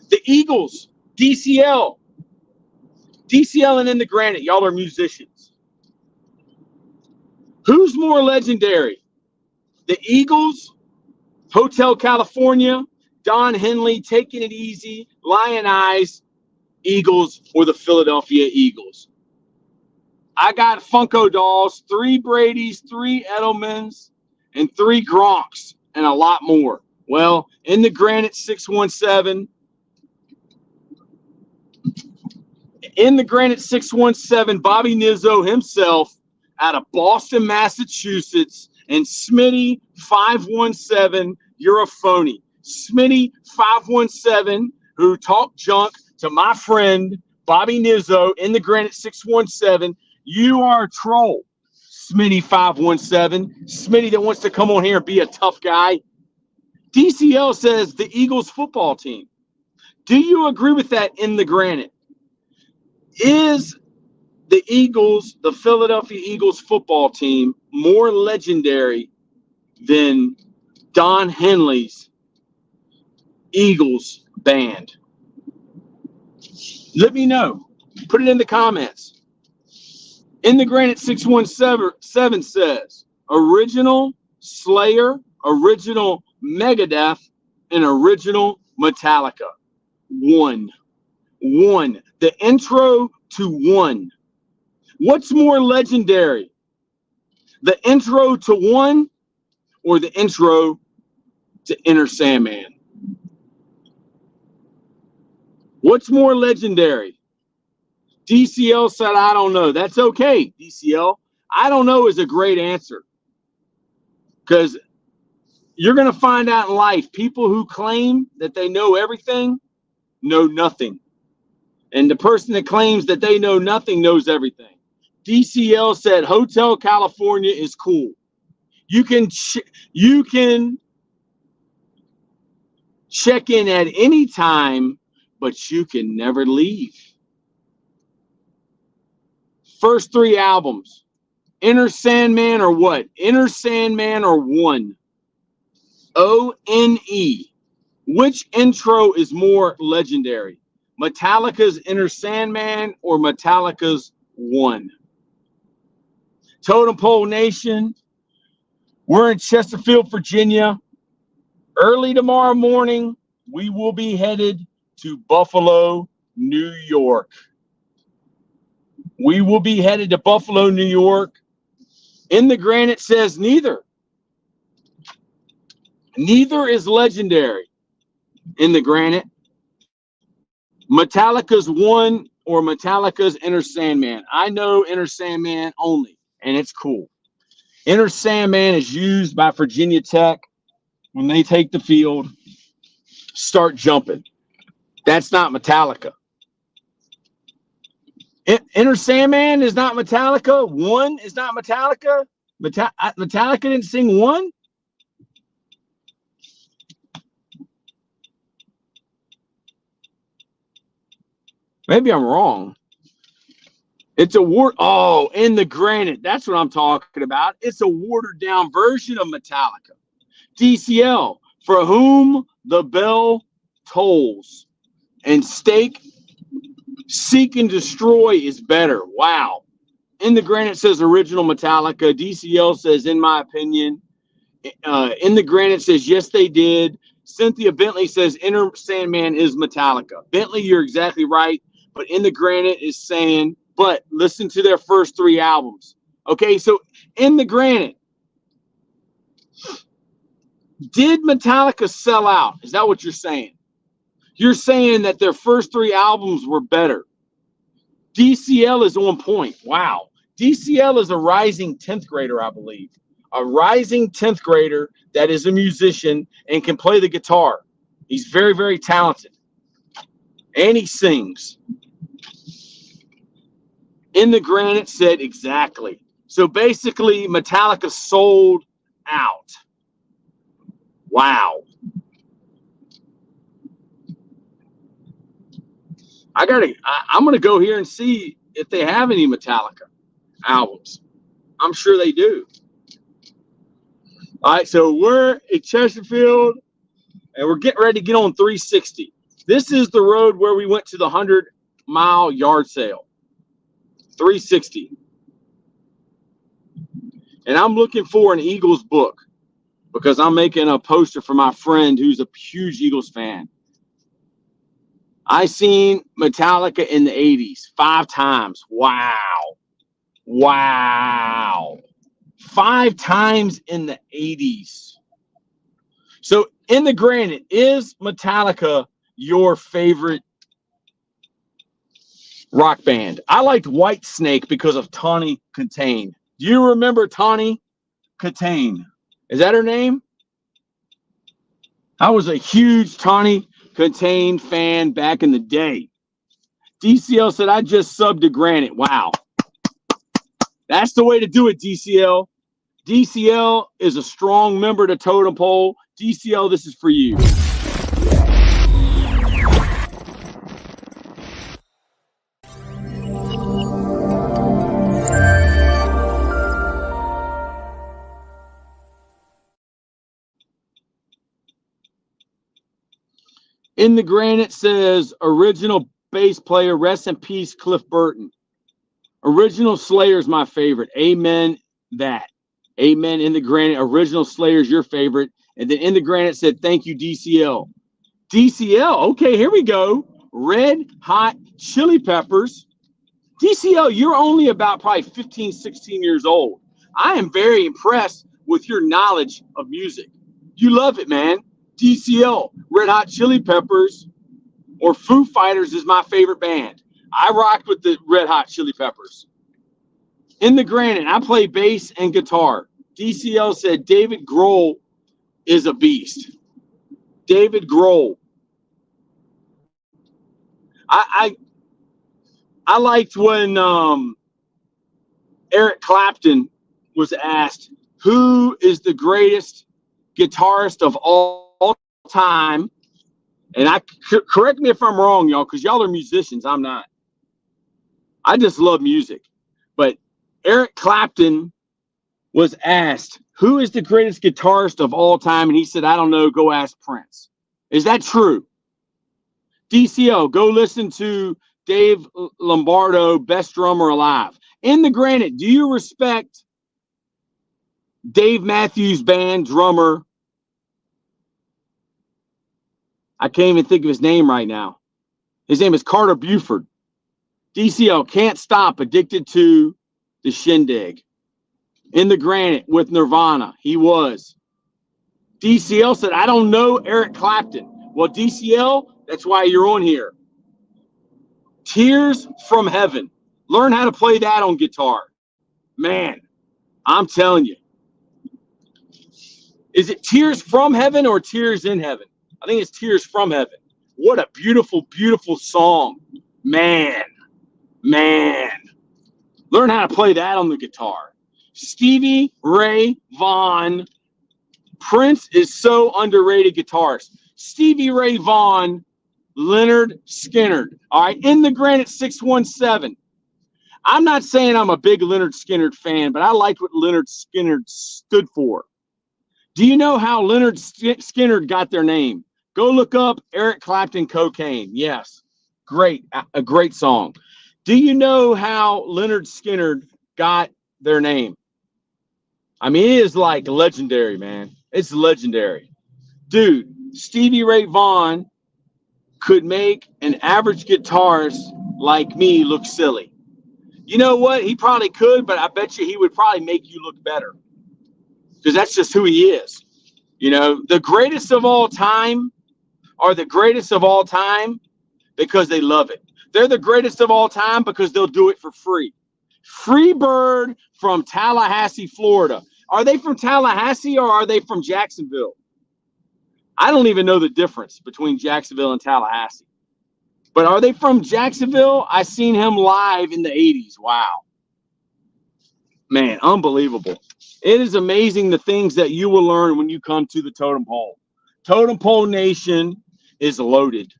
The Eagles, DCL and In the Granite, y'all are musicians. Who's more legendary? The Eagles, Hotel California, Don Henley, Taking It Easy, Lion Eyes, Eagles, or the Philadelphia Eagles? I got Funko dolls, 3 Brady's, 3 Edelmans, and 3 Gronks, and a lot more. Well, In the Granite 617, In the Granite 617, Bobby Nizzo himself out of Boston, Massachusetts, and Smitty 517, you're a phony. Smitty 517, who talked junk to my friend Bobby Nizzo, In the Granite 617, you are a troll. Smitty 517, Smitty that wants to come on here and be a tough guy. DCL says the Eagles football team. Do you agree with that, In the Granite? Is the Eagles, the Philadelphia Eagles football team, more legendary than Don Henley's Eagles band? Let me know. Put it in the comments. In the Granite 617 says, original Slayer, original Megadeth, and original Metallica. One. The intro to One. What's more legendary? The intro to One or the intro to Enter Sandman? What's more legendary? DCL said, I don't know. That's okay, DCL. I don't know is a great answer. Because you're going to find out in life, people who claim that they know everything know nothing. And the person that claims that they know nothing knows everything. DCL said Hotel California is cool. You can check in at any time, but you can never leave. First 3 albums. Enter Sandman or what? Enter Sandman or One? O-N-E. Which intro is more legendary? Metallica's Enter Sandman or Metallica's One? Totem Pole Nation, we're in Chesterfield, Virginia. Early tomorrow morning, we will be headed to Buffalo, New York. We will be headed to Buffalo, New York. In the Granite says neither. Neither is legendary in the Granite. Metallica's One or Metallica's Enter Sandman. I know Enter Sandman only, and it's cool. Enter Sandman is used by Virginia Tech when they take the field, start jumping. That's not Metallica. Enter Sandman is not Metallica. One is not Metallica. Metallica didn't sing One. Maybe I'm wrong. It's a in the Granite. That's what I'm talking about. It's a watered down version of Metallica. DCL, For Whom the Bell Tolls. And Seek and Destroy is better. Wow. In the Granite says original Metallica. DCL says, in my opinion. In the Granite says, yes, they did. Cynthia Bentley says, Enter Sandman is Metallica. Bentley, you're exactly right. But In the Granite is saying, but listen to their first 3 albums. Okay, so In the Granite, did Metallica sell out? Is that what you're saying? You're saying that their first 3 albums were better. DCL is on point. Wow. DCL is a rising 10th grader, I believe. A rising 10th grader that is a musician and can play the guitar. He's very, very talented. And he sings. In the Granite said exactly. So basically, Metallica sold out. Wow. I'm going to go here and see if they have any Metallica albums. I'm sure they do. All right, so we're at Chesterfield, and we're getting ready to get on 360. This is the road where we went to the 100-mile yard sale. 360. And I'm looking for an Eagles book because I'm making a poster for my friend who's a huge Eagles fan. I seen Metallica in the 80s 5 times. Wow. Wow. 5 times in the 80s. So In the Granite, is Metallica your favorite rock band? I liked Whitesnake because of Tawny Kitaen. Do you remember Tawny Kitaen? Is that her name? I was a huge Tawny Kitaen fan back in the day. DCL said, I just subbed to Granite. Wow. That's the way to do it, DCL. DCL is a strong member to Totem Pole. DCL, this is for you. In the Granite says, original bass player, rest in peace, Cliff Burton. Original Slayer's my favorite. Amen that. Amen. In the Granite, original Slayer's your favorite. And then In the Granite said, thank you, DCL. DCL, okay, here we go. Red Hot Chili Peppers. DCL, you're only about probably 15, 16 years old. I am very impressed with your knowledge of music. You love it, man. DCL, Red Hot Chili Peppers, or Foo Fighters is my favorite band. I rocked with the Red Hot Chili Peppers. In the Granite, I play bass and guitar. DCL said David Grohl is a beast. David Grohl. I liked when Eric Clapton was asked who is the greatest guitarist of all time. And correct me if I'm wrong, y'all, because y'all are musicians. I'm not. I just love music. But Eric Clapton was asked who is the greatest guitarist of all time, and he said, I don't know, go ask Prince. Is that true? DCL, go listen to Dave Lombardo, best drummer alive. In the Granite, do you respect Dave Matthews Band drummer? I can't even think of his name right now. His name is Carter Buford. DCL, Can't Stop, Addicted to the Shindig. In the Granite with Nirvana, he was. DCL said, I don't know Eric Clapton. Well, DCL, that's why you're on here. Tears from Heaven. Learn how to play that on guitar. Man, I'm telling you. Is it Tears from Heaven or Tears in Heaven? I think it's Tears from Heaven. What a beautiful, beautiful song. Man. Learn how to play that on the guitar. Stevie Ray Vaughan. Prince is so underrated guitarist. Stevie Ray Vaughan, Leonard Skinner. All right, in the Granite 617. I'm not saying I'm a big Leonard Skinner fan, but I liked what Leonard Skinner stood for. Do you know how Leonard Skinner got their name? Go look up Eric Clapton, Cocaine. Yes, great, a great song. Do you know how Leonard Skinner got their name? I mean, it is like legendary, man. It's legendary. Dude, Stevie Ray Vaughan could make an average guitarist like me look silly. You know what? He probably could, but I bet you he would probably make you look better. Because that's just who he is. You know, the greatest of all time are the greatest of all time because they love it. They're the greatest of all time because they'll do it for free. Free Bird from Tallahassee, Florida. Are they from Tallahassee or are they from Jacksonville? I don't even know the difference between Jacksonville and Tallahassee. But are they from Jacksonville? I seen him live in the 80s. Wow. Man, unbelievable. It is amazing the things that you will learn when you come to the Totem Pole. Totem Pole Nation is loaded.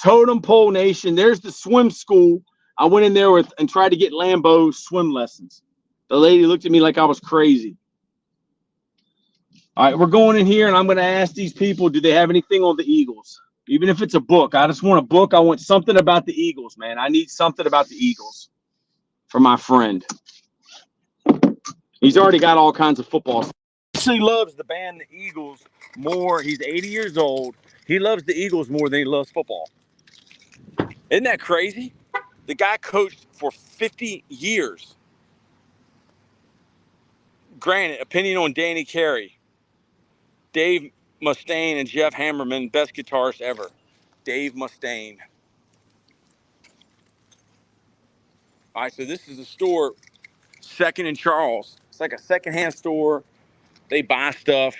Totem Pole Nation, there's the swim school. I went in there and tried to get Lambeau swim lessons. The lady looked at me like I was crazy. All right, we're going in here, and I'm going to ask these people, do they have anything on the Eagles? Even if it's a book. I just want a book. I want something about the Eagles, man. I need something about the Eagles for my friend. He's already got all kinds of football. He actually loves the band the Eagles more. He's 80 years old. He loves the Eagles more than he loves football. Isn't that crazy? The guy coached for 50 years. Granted, opinion on Danny Carey. Dave Mustaine and Jeff Hammerman, best guitarists ever. Dave Mustaine. All right, so this is a store, Second and Charles. It's like a secondhand store. They buy stuff.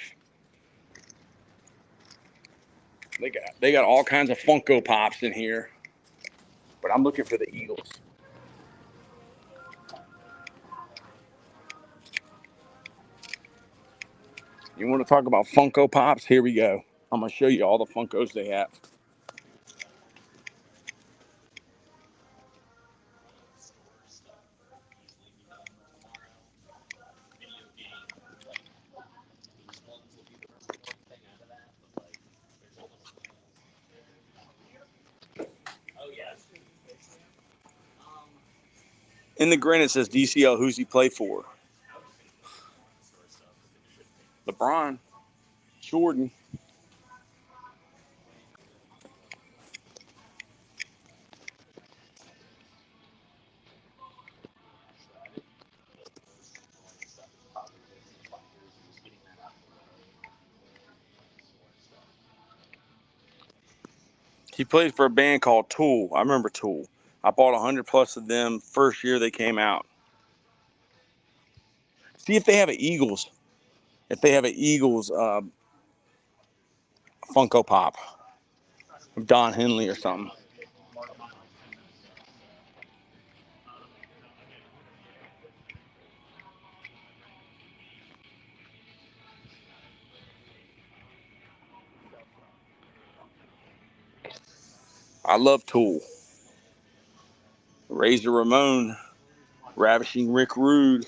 They got all kinds of Funko Pops in here. But I'm looking for the Eagles. You want to talk about Funko Pops? Here we go. I'm going to show you all the Funkos they have. In the grin, it says DCL. Who's he play for? LeBron. Jordan. He played for a band called Tool. I remember Tool. I bought 100 plus of them first year they came out. See if they have an Eagles. If they have an Eagles Funko Pop of Don Henley or something. I love Tool. Razor Ramon, Ravishing Rick Rude,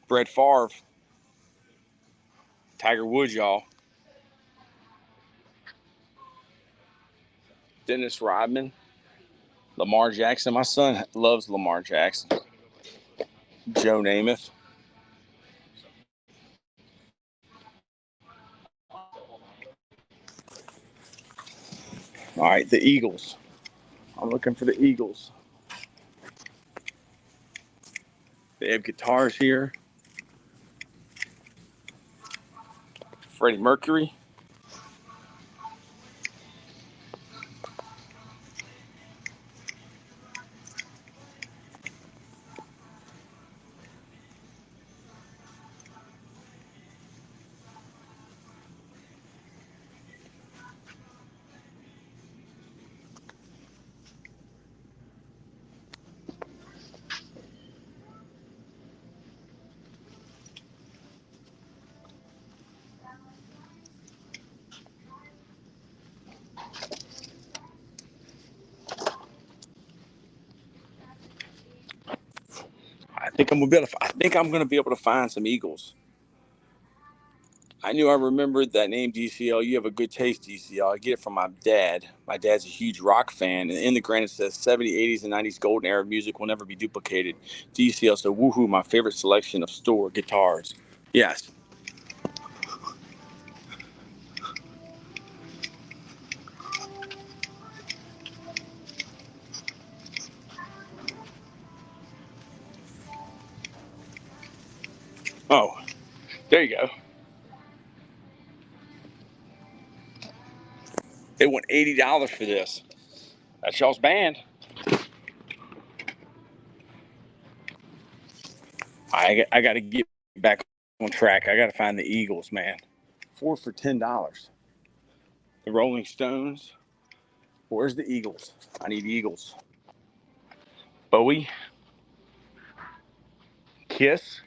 Brett Favre, Tiger Woods, y'all. Dennis Rodman, Lamar Jackson. My son loves Lamar Jackson. Joe Namath. All right, the Eagles. I'm looking for the Eagles. They have guitars here. Freddie Mercury. I think I'm gonna be able to find some Eagles. I knew I remembered that name, DCL. You have a good taste, DCL. I get it from my dad. My dad's a huge rock fan. And in the grant, it says 70s, 80s, and 90s golden era of music will never be duplicated. DCL, so woohoo, my favorite selection of store guitars. Yes. Oh, there you go. They want $80 for this. That's y'all's band. I got to get back on track. I got to find the Eagles, man. 4 for $10. The Rolling Stones. Where's the Eagles? I need Eagles. Bowie. Kiss.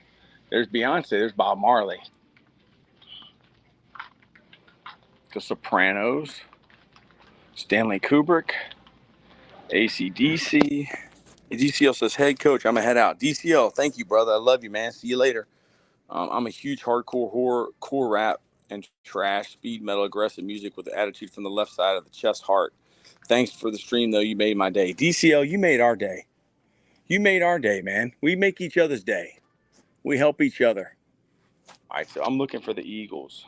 There's Beyonce. There's Bob Marley. The Sopranos. Stanley Kubrick. AC/DC. DCL says, head coach, I'm going to head out. DCL, thank you, brother. I love you, man. See you later. I'm a huge hardcore horror, core rap, and trash, speed metal, aggressive music with the attitude from the left side of the chest heart. Thanks for the stream, though. You made my day. DCL, you made our day. You made our day, man. We make each other's day. We help each other. All right, so I'm looking for the Eagles.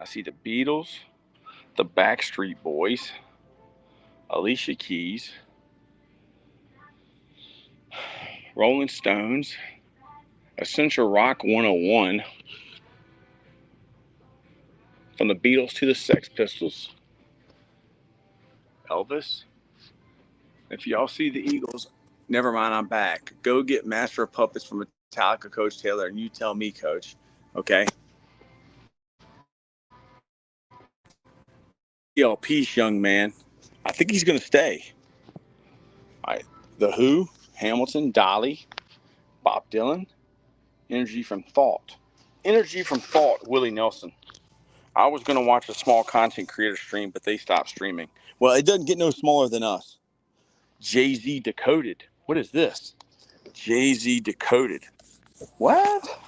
I see the Beatles, the Backstreet Boys, Alicia Keys, Rolling Stones, Essential Rock 101, from the Beatles to the Sex Pistols, Elvis. If y'all see the Eagles, never mind, I'm back. Go get Master of Puppets from Metallica, Coach Taylor, and you tell me, Coach. Okay? Yo, peace, young man. I think he's going to stay. All right. The Who, Hamilton, Dolly, Bob Dylan, Energy from Thought. Energy from Thought, Willie Nelson. I was going to watch a small content creator stream, but they stopped streaming. Well, it doesn't get no smaller than us. Jay-Z Decoded. What is this? Jay-Z Decoded. What?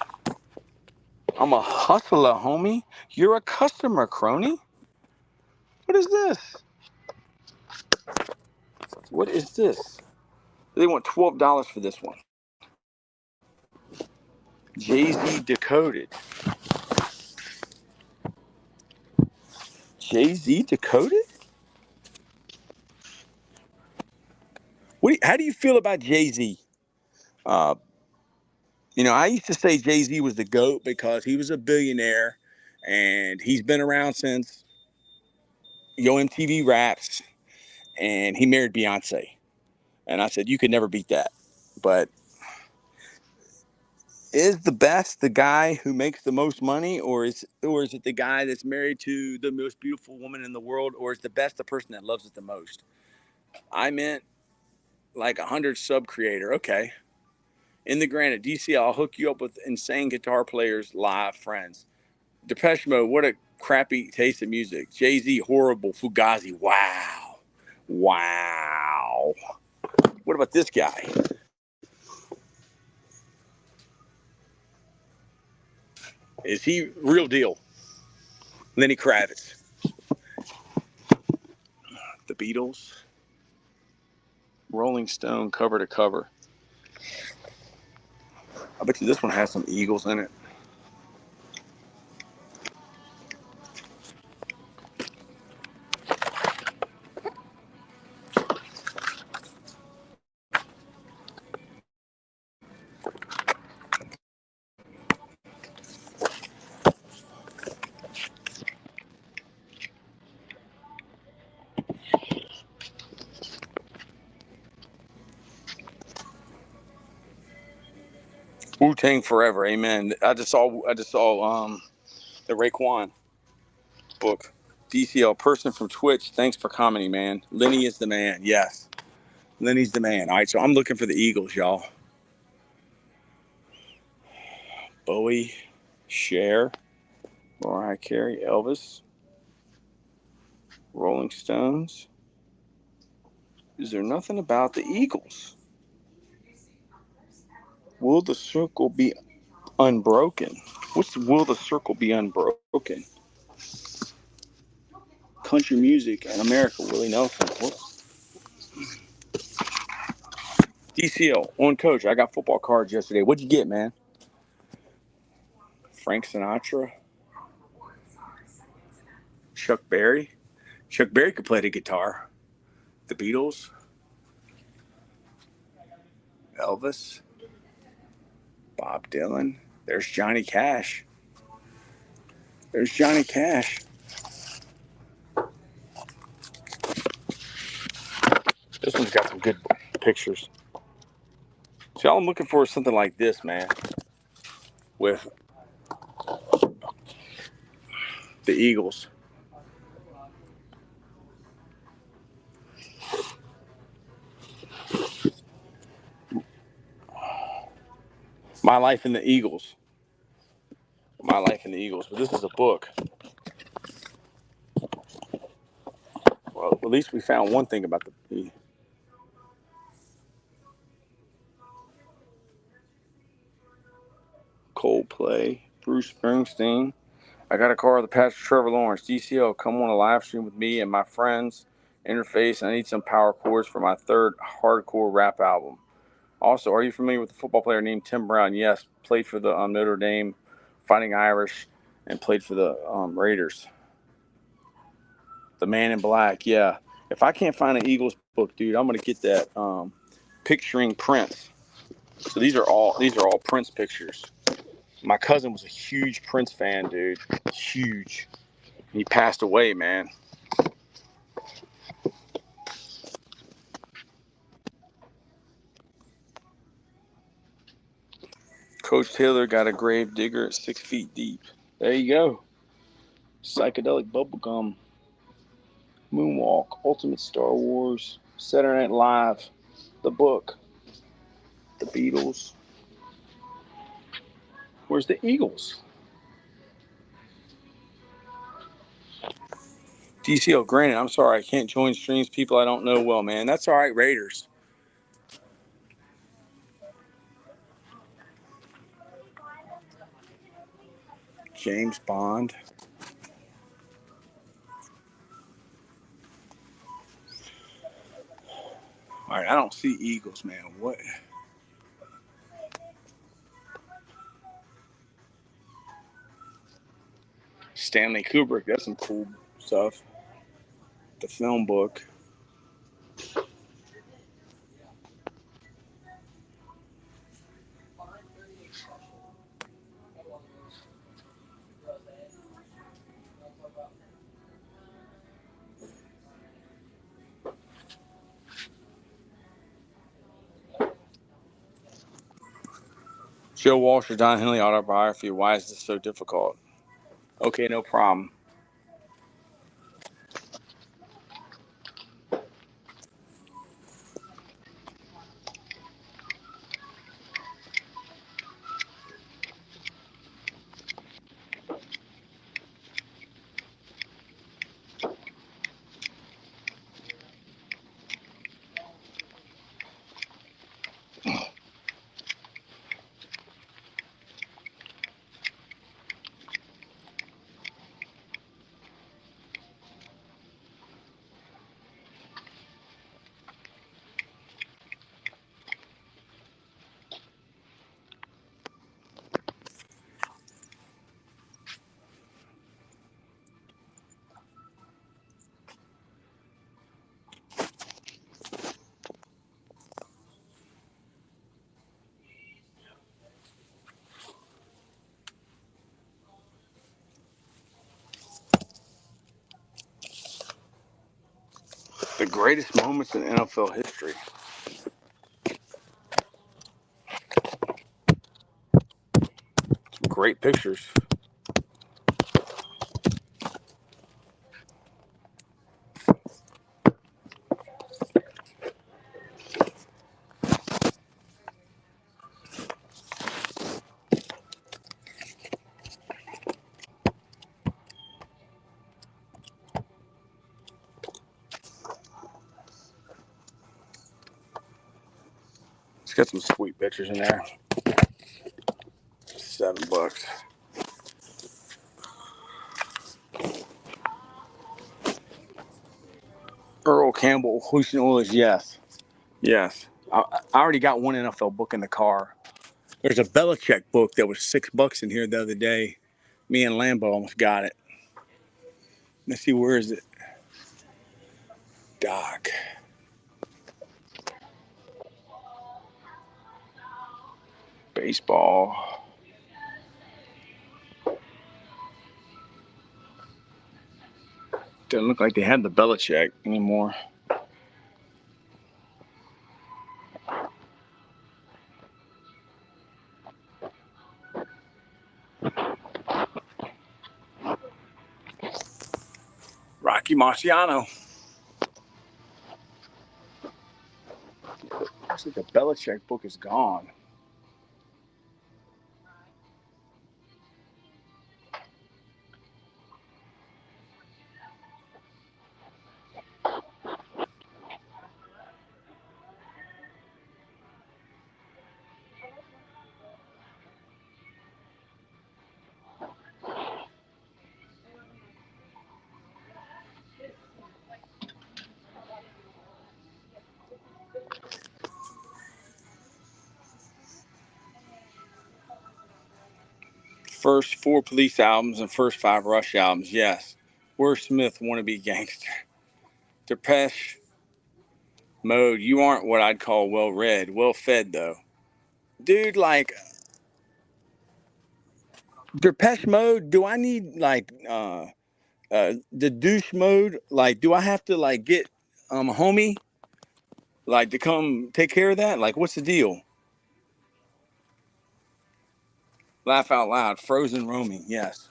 I'm a hustler, homie. You're a customer, crony. What is this? What is this? They want $12 for this one. Jay-Z Decoded. Jay-Z Decoded? How do you feel about Jay-Z? I used to say Jay-Z was the GOAT because he was a billionaire And he's been around since Yo MTV Raps, and he married Beyonce. And I said, you could never beat that. But is the best the guy who makes the most money, or is it the guy that's married to the most beautiful woman in the world, or is the best the person that loves it the most? I meant like 100 sub creator. Okay. In the granted, DC, I'll hook you up with insane guitar players, live friends. Depeche Mode, what a crappy taste of music. Jay-Z, horrible. Fugazi, wow. Wow. What about this guy? Is he real deal? Lenny Kravitz. The Beatles. Rolling Stone, cover to cover. I bet you this one has some Eagles in it. Wu-Tang Forever, amen. I just saw the Raekwon book. DCL, person from Twitch, thanks for commenting, man. Lenny is the man, yes. Lenny's the man. All right, so I'm looking for the Eagles, y'all. Bowie, Cher, Mariah Carey, Elvis, Rolling Stones. Is there nothing about the Eagles? Will the circle be unbroken? What's will the circle be unbroken? Country music in America, Willie Nelson. What? DCL, on coach, I got football cards yesterday. What'd you get, man? Frank Sinatra? Chuck Berry? Chuck Berry could play the guitar. The Beatles? Elvis? Bob Dylan? There's Johnny Cash. There's Johnny Cash. This one's got some good pictures. See, all I'm looking for is something like this, man. With the Eagles. My Life in the Eagles. My Life in the Eagles. But this is a book. Well, at least we found one thing about the Coldplay, Bruce Springsteen. I got a car with the Pastor Trevor Lawrence. DCL, come on a live stream with me and my friends. Interface. I need some power chords for my third hardcore rap album. Also, are you familiar with a football player named Tim Brown? Yes, played for the Notre Dame Fighting Irish and played for the Raiders. The Man in Black, yeah. If I can't find an Eagles book, dude, I'm gonna get that picturing Prince. So these are all Prince pictures. My cousin was a huge Prince fan, dude. Huge. He passed away, man. Coach Taylor got a grave digger 6 feet deep. There you go. Psychedelic bubblegum. Moonwalk. Ultimate Star Wars. Saturday Night Live. The book. The Beatles. Where's the Eagles? DCL, granted, I'm sorry I can't join streams. People I don't know well, man. That's all right, Raiders. James Bond. All right, I don't see Eagles, man. What? Stanley Kubrick. That's some cool stuff. The film book. Joe Walsh or Don Henley autobiography. Why is this so difficult? Okay, no problem. The greatest moments in NFL history. Some great pictures. It's got some sweet pictures in there. $7. Earl Campbell, Houston Oilers, yes. Yes. I already got one NFL book in the car. There's a Belichick book that was $6 in here the other day. Me and Lambo almost got it. Let's see, where is it? Doc. Baseball. Doesn't look like they have the Belichick anymore. Rocky Marciano. Looks like the Belichick book is gone. First 4 Police albums and first 5 Rush albums, yes. Where's Smith, Wannabe Gangster? Depeche Mode, you aren't what I'd call well read. Well fed, though. Dude, like, Depeche Mode, do I need, like, the douche mode? Like, do I have to, like, get a homie, like, to come take care of that? Like, what's the deal? Laugh out loud. Frozen roaming, yes.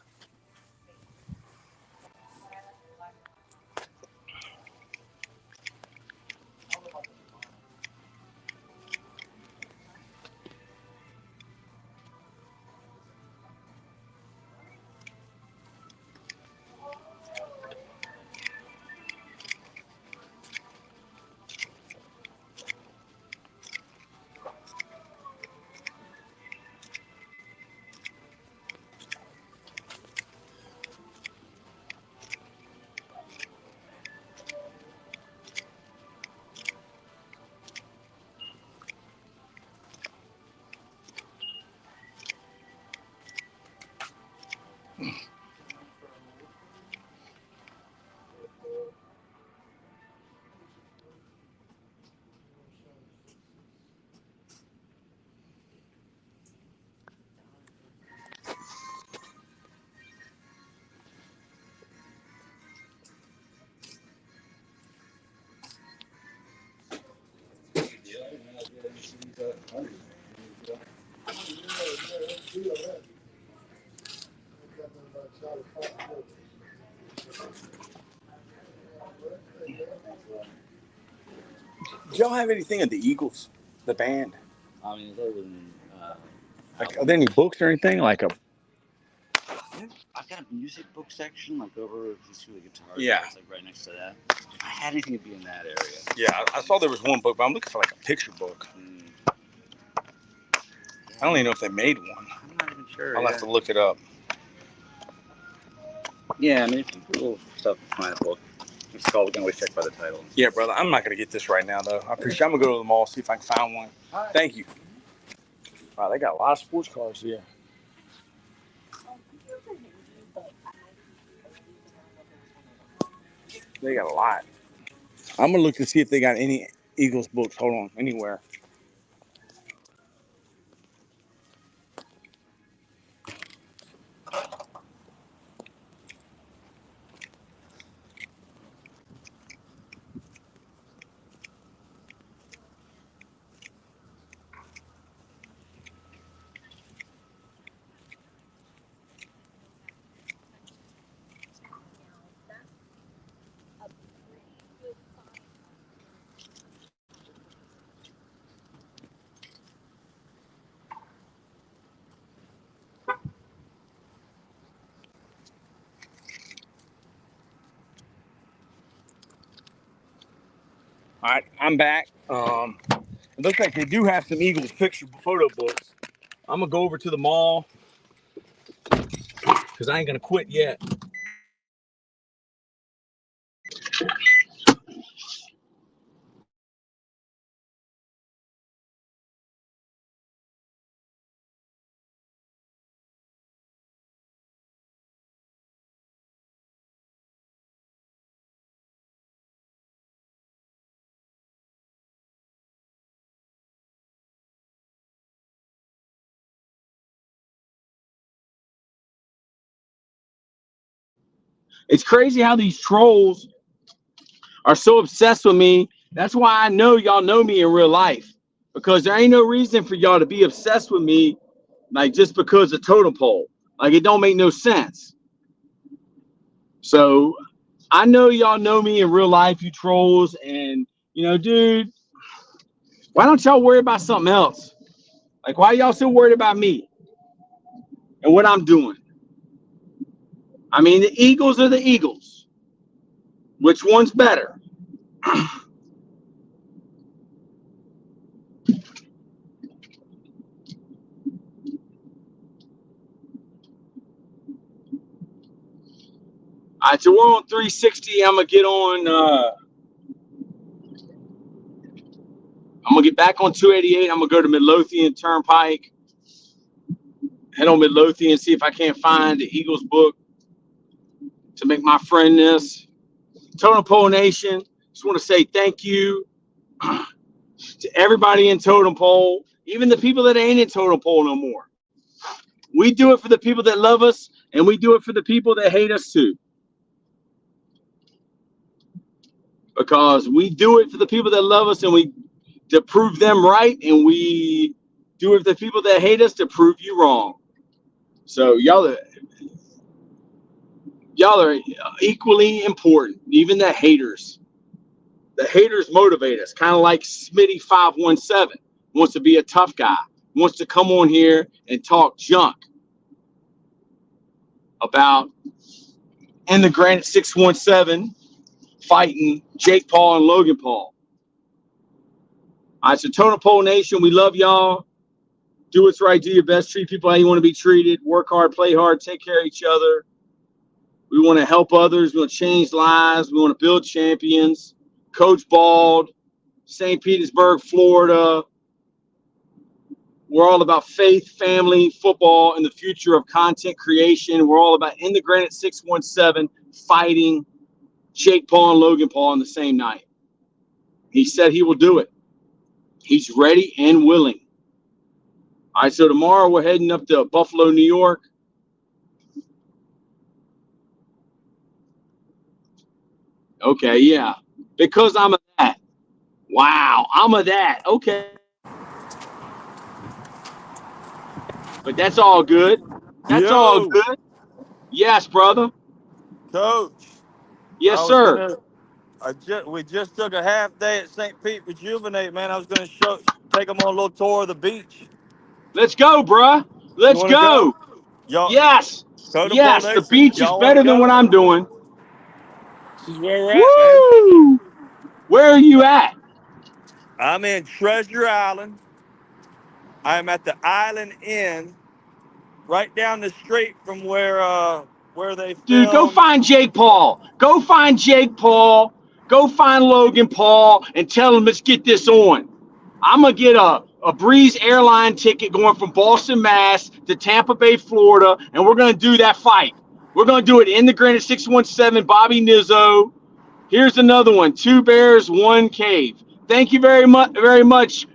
Do y'all have anything of the Eagles, the band? I mean, other than Like, are there any books or anything? Like a I've got a music book section, like over if you see the guitar. Yeah. It's like right next to that. If I had anything, it'd be in that area. yeah, I saw there was one book, but I'm looking for like a picture book. I don't even know if they made one. I'm not even sure. I'll have to look it up. Yeah, I mean, if you Google stuff to find a book, it's called. We can always check by the title. Yeah, brother. I'm not gonna get this right now though. I appreciate. I'm gonna go to the mall, see if I can find one. Right. Thank you. Wow, they got a lot of sports cars here. They got a lot. I'm gonna look to see if they got any Eagles books. Hold on, anywhere. All right, I'm back. It looks like they do have some Eagles picture photo books. I'm gonna go over to the mall because I ain't gonna quit yet. It's crazy how these trolls are so obsessed with me. That's why I know y'all know me in real life, because there ain't no reason for y'all to be obsessed with me, like just because of totem pole. Like it don't make no sense. So I know y'all know me in real life, you trolls, and dude, why don't y'all worry about something else? Like, why y'all so worried about me and what I'm doing? I mean, the Eagles are the Eagles. Which one's better? All right, so we're on 360. I'm gonna get on. I'm gonna get back on 288. I'm gonna go to Midlothian Turnpike, head on Midlothian, see if I can't find the Eagles book to make my friend this. Totem Pole Nation, just want to say thank you to everybody in Totem Pole, even the people that ain't in Totem Pole no more. We do it for the people that love us, and we do it for the people that hate us too. Because we do it for the people that love us and we to prove them right, and we do it for the people that hate us to prove you wrong. So y'all are equally important, even the haters. The haters motivate us, kind of like Smitty 517 wants to be a tough guy, wants to come on here and talk junk about in the Granite 617 fighting Jake Paul and Logan Paul. All right, so Totem Pole Nation, we love y'all. Do what's right, do your best, treat people how you want to be treated, work hard, play hard, take care of each other. We want to help others. We want to change lives. We want to build champions. Coach Bald, St. Petersburg, Florida. We're all about faith, family, football, and the future of content creation. We're all about in the Granite 617 fighting Jake Paul and Logan Paul on the same night. He said he will do it. He's ready and willing. All right, so tomorrow we're heading up to Buffalo, New York. Okay, yeah. Because I'm a that. Wow, I'm a that. Okay. But that's all good. That's all good. Yes, brother. Coach. Yes, sir. We just took a half day at St. Pete Rejuvenate, man. I was going to take them on a little tour of the beach. Let's go, bruh. You Let's want to go. go? Y'all, Yes. Totem Pole Yes. The Nation, beach is y'all want to better than what go? I'm doing. This is where we're at, man. Woo! Where are you at? I'm in Treasure Island. I'm at the Island Inn, right down the street from where they Dude, go film. find Jake Paul. Go find Jake Paul. Go find Logan Paul and tell him let's get this on. I'm going to get a Breeze airline ticket going from Boston, Mass to Tampa Bay, Florida, and we're going to do that fight. We're going to do it in the Granite 617, Bobby Nizzo. Here's another one, 2 bears, 1 cave. Thank you very much,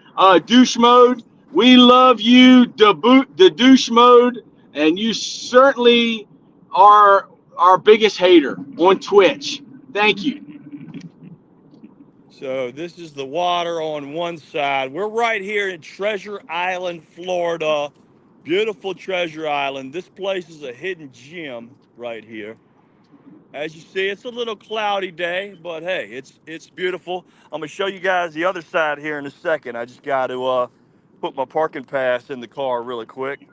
Douche Mode. We love you, the Douche Mode, and you certainly are our biggest hater on Twitch. Thank you. So this is the water on one side. We're right here in Treasure Island, Florida. Beautiful Treasure Island. This place is a hidden gem right here. As you see, it's a little cloudy day, but hey, it's beautiful. I'm gonna show you guys the other side here in a second. I just got to put my parking pass in the car really quick.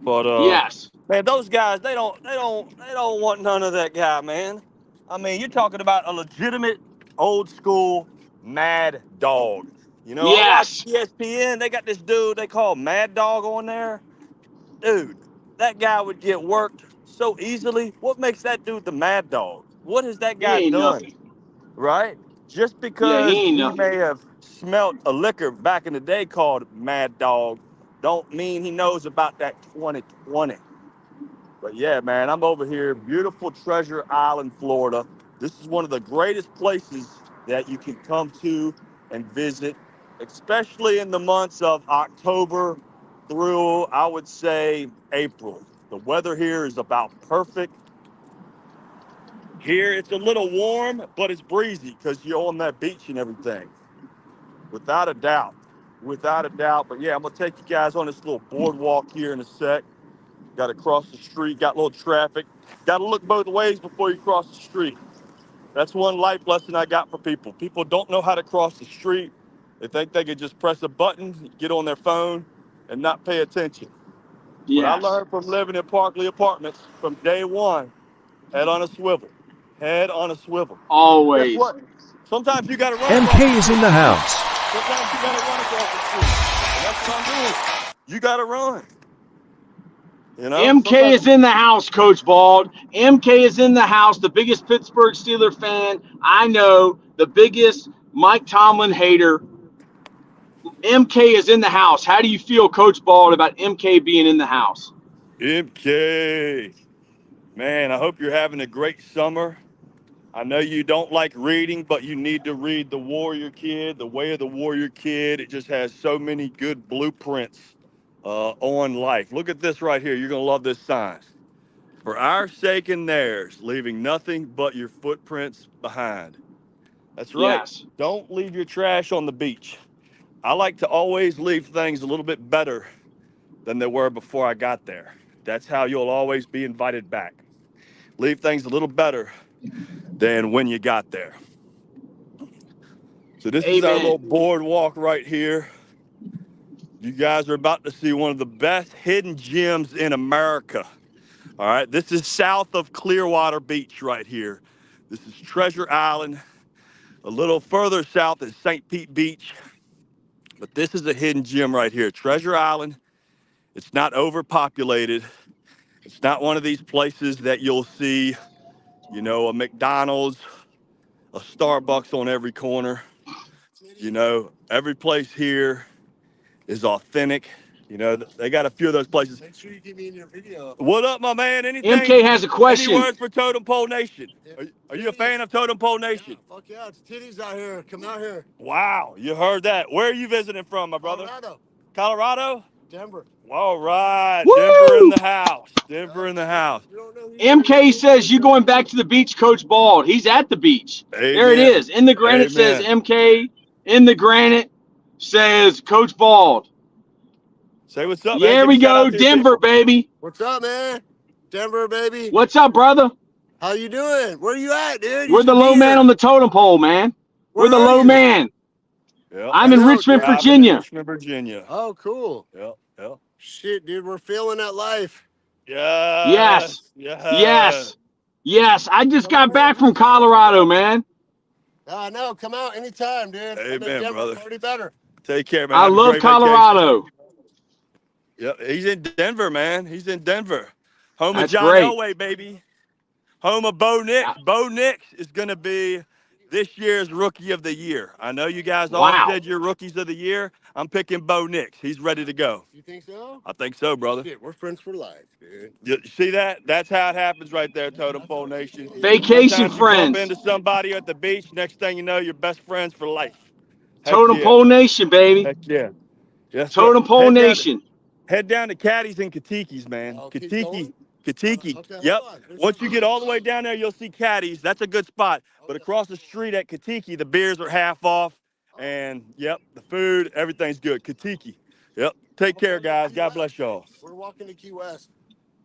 But Yes. man, those guys, they don't want none of that guy, man. I mean, you're talking about a legitimate old school Mad Dog. You know, I watch Yes. ESPN. They got this dude they call Mad Dog on there. Dude, that guy would get worked so easily. What makes that dude the Mad Dog? What has that He guy ain't done? nothing. Right? Just Yeah, because he ain't he nothing. may have smelt a liquor back in the day called Mad Dog, don't mean he knows about that 2020. But yeah, man, I'm over here, beautiful Treasure Island, Florida. This is one of the greatest places that you can come to and visit, especially in the months of October through, I would say, April. The weather here is about perfect. Here it's a little warm, but it's breezy because you're on that beach and everything. Without a doubt. Without a doubt. But yeah, I'm going to take you guys on this little boardwalk here in a sec. Got to cross the street, got a little traffic. Got to look both ways before you cross the street. That's one life lesson I got for people. People don't know how to cross the street. They think they can just press a button, get on their phone, and not pay attention. But I Yes. learned from living in Parkley Apartments from day one, head on a swivel. Head on a swivel. Guess Always. what? Sometimes you got to run across MK the is street. in the house. Sometimes you got to run across the street. And that's what I'm doing. You got to run. You know, MK sometimes. is in the house, Coach Bald. MK is in the house, the biggest Pittsburgh Steeler fan I know, the biggest Mike Tomlin hater. MK is in the house. How do you feel, Coach Bald, about MK being in the house? MK. Man, I hope you're having a great summer. I know you don't like reading, but you need to read The Warrior Kid, The Way of the Warrior Kid. It just has so many good blueprints on life. Look at this right here. You're going to love this sign. For our sake and theirs, leaving nothing but your footprints behind. That's right. Yes. Don't leave your trash on the beach. I like to always leave things a little bit better than they were before I got there. That's how you'll always be invited back. Leave things a little better than when you got there. So this is our little Amen. boardwalk right here. You guys are about to see one of the best hidden gems in America. All right, this is south of Clearwater Beach right here. This is Treasure Island. A little further south is St. Pete Beach. But this is a hidden gem right here. Treasure Island. It's not overpopulated. It's not one of these places that you'll see, you know, a McDonald's, a Starbucks on every corner. You know, every place here is authentic. You know, they got a few of those places. Make sure you get me in your video. What up, my man? Anything? MK has a question. Any words for Totem Pole Nation? Are you a fan of Totem Pole Nation? Yeah, fuck yeah, it's titties out here. Come out here. Wow, you heard that. Where are you visiting from, my brother? Colorado. Colorado? Denver. All right, Woo! Denver in the house. Denver in the house. You don't know who MK says you going back to the beach, Coach Bald. He's at the beach. Amen. There it is. In the granite says Amen. MK. In the granite says Coach Bald. Say what's up, man. There Give we a shout go. out to your Denver, people. baby. What's up, man? Denver, baby. What's up, brother? How you doing? Where you at, dude? You We're the should be low man here. on the totem pole, man. Where We're the are low you? man. Yep. I'm I in know, Richmond, dude. Driving in Virginia. Richmond, Virginia. Oh, cool. Yep. Yep. Shit, dude, we're feeling that life. Yes. Yes. Yes. Yes. Yes. I just Come out got here back from anytime, Colorado, bro. man. I know. Come out anytime, dude. I'm in Amen, Denver. brother. Already better. Take care, man. I Have a love great vacation. Colorado. Yep. He's in Denver, man. He's in Denver. Home of That's John great. Elway, baby. Home of Bo Nix. Bo Nix is going to be this year's Rookie of the Year. I know you guys all Wow. said you're Rookies of the Year. I'm picking Bo Nix. He's ready to go. You think so? I think so, brother. Shit, we're friends for life, dude. You see that? That's how it happens right there, Totem Pole Nation. Vacation Sometimes you bump friends. into somebody at the beach. Next thing you know, you're best friends for life. Heck Totem yeah. Pole Nation, baby. Heck yeah. Yes, sir. Totem Pole Nation. Head down to Caddies and Katikis, man. I'll keep Katiki. going. Katiki. Okay, hold Yep. on. There's Once some- you get all the way down there, you'll see Caddies. That's a good spot. But across the street at Katiki, the beers are half off. And, yep, the food, everything's good. Katiki. Yep. Take care, guys. God bless y'all. We're walking to Key West.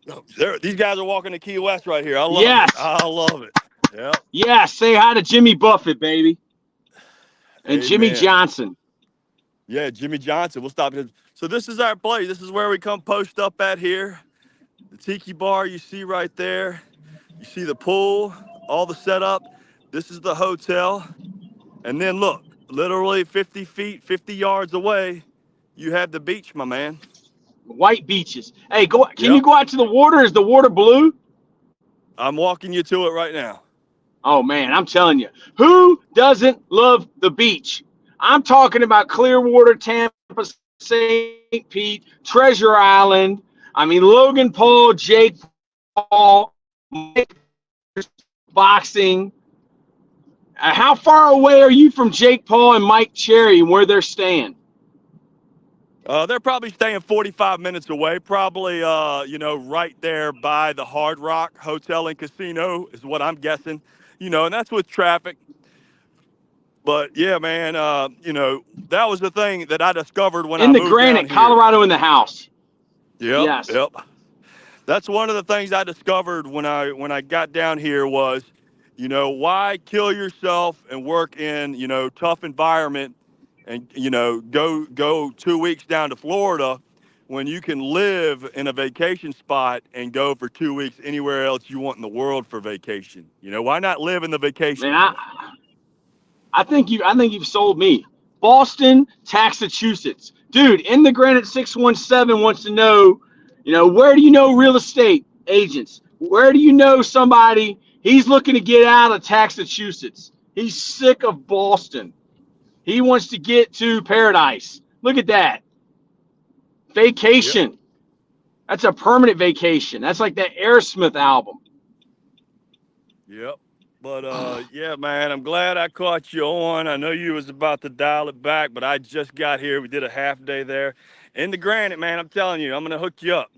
No. These guys are walking to Key West right here. I love Yes. it. I love it. Yep. Yeah, say hi to Jimmy Buffett, baby. And Jimmy Amen. Johnson. Yeah, Jimmy Johnson. We'll stop it. So this is our place. This is where we come post up at here. The tiki bar you see right there. You see the pool, all the setup. This is the hotel. And then look, literally 50 feet, 50 yards away, you have the beach, my man. White beaches. Hey, go. Can Yep. you go out to the water? Is the water blue? I'm walking you to it right now. Oh, man, I'm telling you. Who doesn't love the beach? I'm talking about Clearwater, Tampa, St. Pete, Treasure Island. I mean, Logan Paul, Jake Paul, Mike boxing. How far away are you from Jake Paul and Mike Cherry and where they're staying? They're probably staying 45 minutes away, probably, right there by the Hard Rock Hotel and Casino is what I'm guessing, and that's with traffic. But yeah, man, that was the thing that I discovered when I In the moved Granite, down here. Colorado in the house. Yep, Yes. yep. That's one of the things I discovered when I got down here was, why kill yourself and work in, tough environment and, go 2 weeks down to Florida when you can live in a vacation spot and go for 2 weeks anywhere else you want in the world for vacation. Why not live in the vacation? Man, I think you've sold me. Boston, Massachusetts. Dude, in the Granite 617 wants to know, where do you know real estate agents? Where do you know somebody? He's looking to get out of Massachusetts. He's sick of Boston. He wants to get to paradise. Look at that. Vacation. Yep. That's a permanent vacation. That's like that Aerosmith album. Yep. But, yeah, man, I'm glad I caught you on. I know you was about to dial it back, but I just got here. We did a half day there. In the Granite, man, I'm telling you, I'm going to hook you up.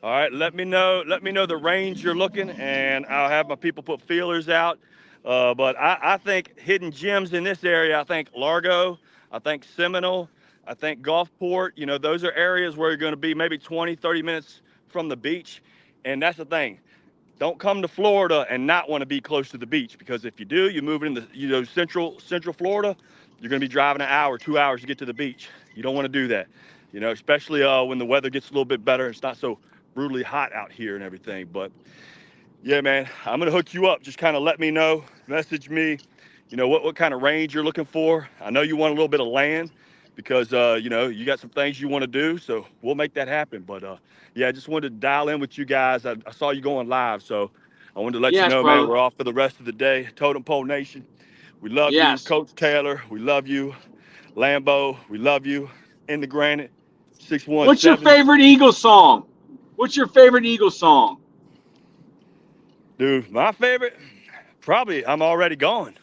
All right, let me know the range you're looking, and I'll have my people put feelers out. But I think hidden gems in this area, I think Largo, I think Seminole, I think Gulfport, those are areas where you're going to be maybe 20, 30 minutes from the beach. And that's the thing. Don't come to Florida and not want to be close to the beach, because if you do, you move into central Florida, you're going to be driving an hour, 2 hours to get to the beach. You don't want to do that, especially when the weather gets a little bit better. It's not so brutally hot out here and everything. But yeah, man, I'm going to hook you up. Just kind of let me know, message me, what kind of range you're looking for. I know you want a little bit of land because, you got some things you want to do. So we'll make that happen. But, yeah, I just wanted to dial in with you guys. I saw you going live. So I wanted to let you know, brother. man, we're off for the rest of the day. Totem Pole Nation, we love you. Coach Taylor, we love you. Lambo, we love you. In the Granite, 617. What's your favorite Eagles song? What's your favorite Eagles song? Dude, my favorite, probably I'm Already Gone.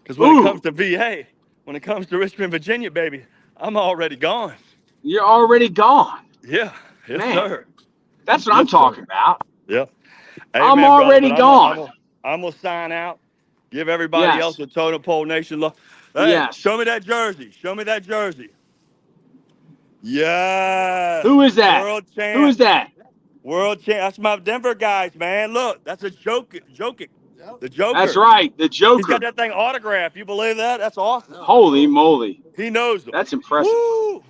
Because when it comes to VA, when it comes to Richmond, Virginia, baby, I'm already gone. You're already gone. Yeah, yes, man, sir. That's what I'm talking about. Yeah. Hey, I'm already gone. I'm going to sign out. Give everybody else a Totem Pole Nation love. Hey, show me that jersey. Show me that jersey. Yeah. Who is that? World champ. Who is that? World champ. That's my Denver guys, man. Look, that's a joke. Joking. Yep. The Joker. That's right, the He's got Joker. that thing autographed. You believe that? That's awesome. Holy moly. He knows them. That's impressive. Woo!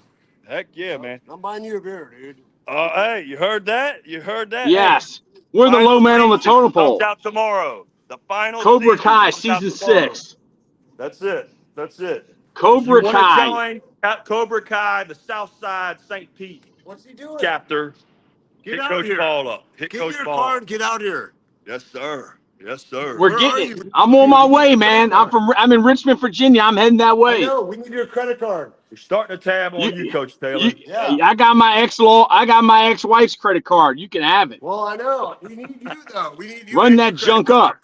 Heck yeah, man. I'm buying you a beer, dude. Hey, you heard that? You heard that? Yes. Hey, We're the final low man on the season totem comes pole. out tomorrow. The final Cobra season Kai, comes out season tomorrow. 6. That's it. That's it. Cobra If you want to Kai. join Cobra Kai, the Southside St. Pete What's he doing? chapter, Get hit out Coach here. Ball up. Hit Get Coach your Ball car up. and get out here. Yes, sir. Yes, sir. We're Where getting are it. you? I'm on my Dude, we way, need your man. credit card. I'm in Richmond, Virginia. I'm heading that I way. know. We need your credit card. We're starting a tab on you, Coach Taylor. Yeah. I got my ex-wife's credit card. You can have it. Well, I know. We need you though. We need you. Run and that your credit junk card.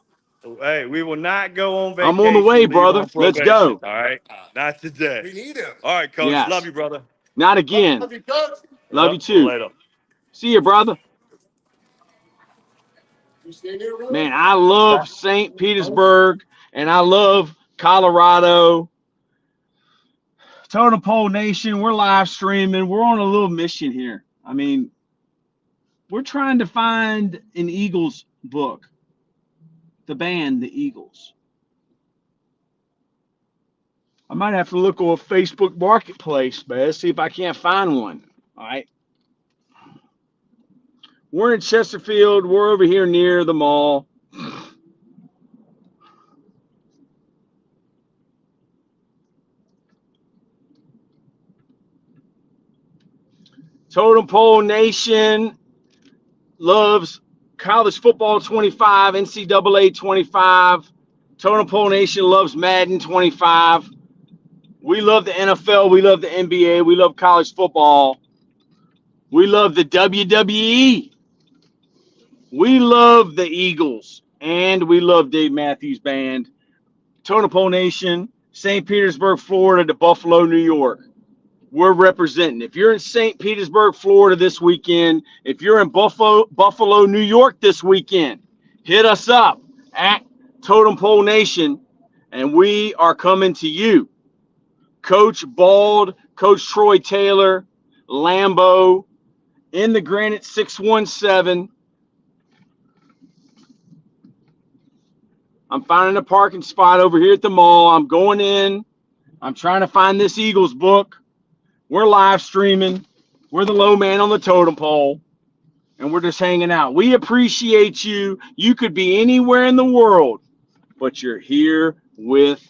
up. Hey, we will not go on vacation. I'm on the way, leave brother. on Let's probation, go. All right. Not today. We need him. All right, Coach. Yes. Love you, brother. Not again. Love you, coach. Love you Yep, too. Later. See you, brother. You stay here, brother? Man, I love St. Petersburg and I love Colorado. Totem Pole Nation, we're live streaming. We're on a little mission here. I mean, we're trying to find an Eagles book, the band, the Eagles. I might have to look on Facebook Marketplace, man, see if I can't find one. All right. We're in Chesterfield. We're over here near the mall. Totem Pole Nation loves college football 25, NCAA 25. Totem Pole Nation loves Madden 25. We love the NFL. We love the NBA. We love college football. We love the WWE. We love the Eagles. And we love Dave Matthews Band. Totem Pole Nation, St. Petersburg, Florida to Buffalo, New York. We're representing. If you're in St. Petersburg, Florida this weekend, if you're in Buffalo, New York this weekend, hit us up at Totem Pole Nation, and we are coming to you. Coach Bald, Coach Troy Taylor, Lambo, in the Granite 617. I'm finding a parking spot over here at the mall. I'm going in. I'm trying to find this Eagles book. We're live streaming. We're the low man on the totem pole, and we're just hanging out. We appreciate you. You could be anywhere in the world, but you're here with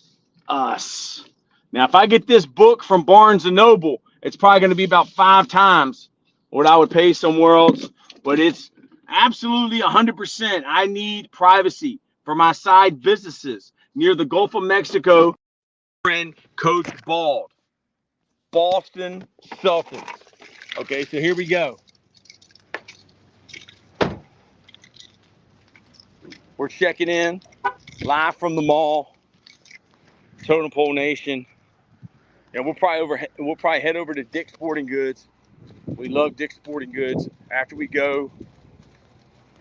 us. Now, if I get this book from Barnes & Noble, it's probably going to be about 5 times what I would pay somewhere else, but it's absolutely 100%. I need privacy for my side businesses near the Gulf of Mexico. Friend, Coach Bald. Boston Celtics. Okay, so here we go. We're checking in live from the mall, Totem Pole Nation, and we'll probably head over to Dick's Sporting Goods. We love Dick's Sporting Goods. After we go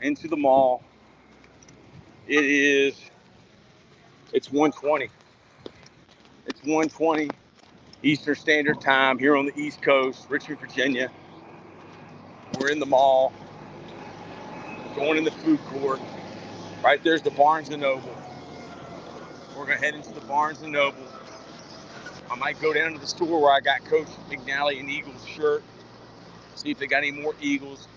into the mall, it's 1:20. It's 1:20 Eastern Standard Time here on the East Coast, Richmond, Virginia. We're in the mall, going in the food court. Right there's the Barnes & Noble. We're gonna head into the Barnes & Noble. I might go down to the store where I got Coach McNally an Eagles shirt. See if they got any more Eagles.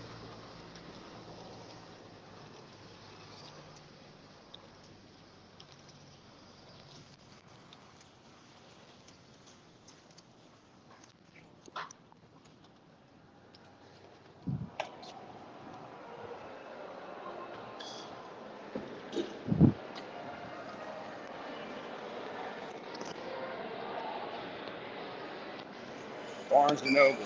Barnes & Noble.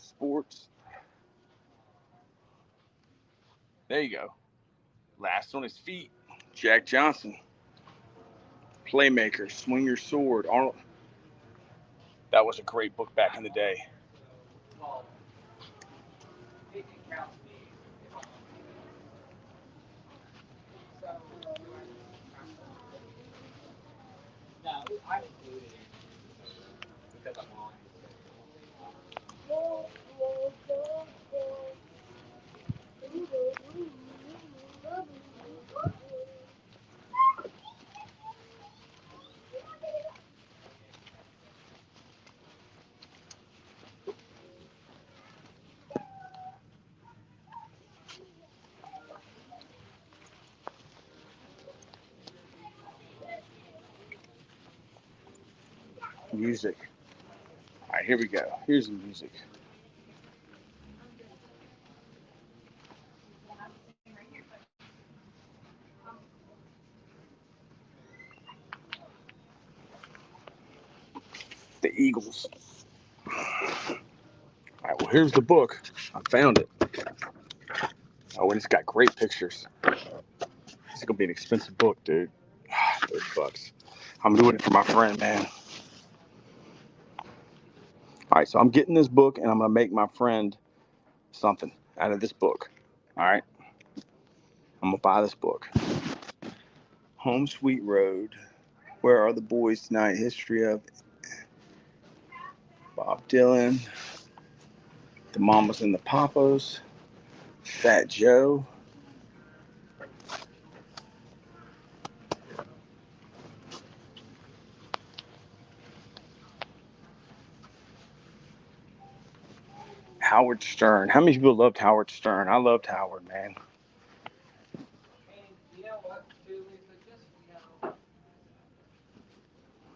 Sports. There you go. Last on his feet, Jack Johnson. Playmaker, Swing Your Sword. Arnold. That was a great book back in the day. Music. All right, here we go. Here's the music. The Eagles. All right, well, here's the book. I found it. Oh, and it's got great pictures. It's gonna be an expensive book, dude. $30. I'm doing it for my friend, man. All right, so I'm getting this book, and I'm gonna make my friend something out of this book. All right, I'm gonna buy this book. Home Sweet Road. Where Are the Boys Tonight? History of Bob Dylan. The Mamas and the Papas. Fat Joe. Howard Stern. How many people loved Howard Stern? I loved Howard, man. All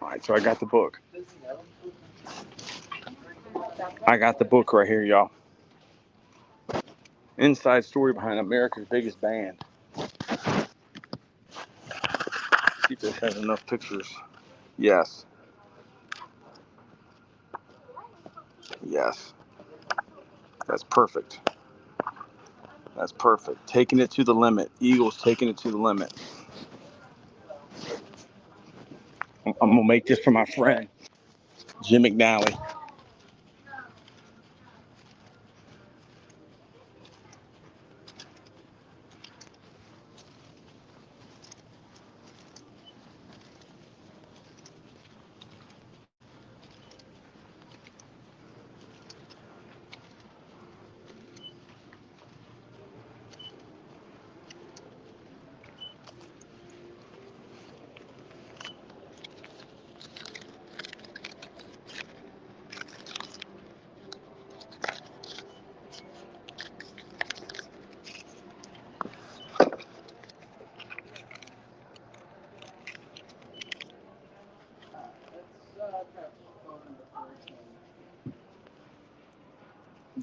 right, so I got the book. I got the book right here, y'all. Inside story behind America's biggest band. See if this has enough pictures. Yes. Yes. That's perfect. That's perfect. Taking it to the limit. Eagles taking it to the limit. I'm going to make this for my friend, Jim McNally.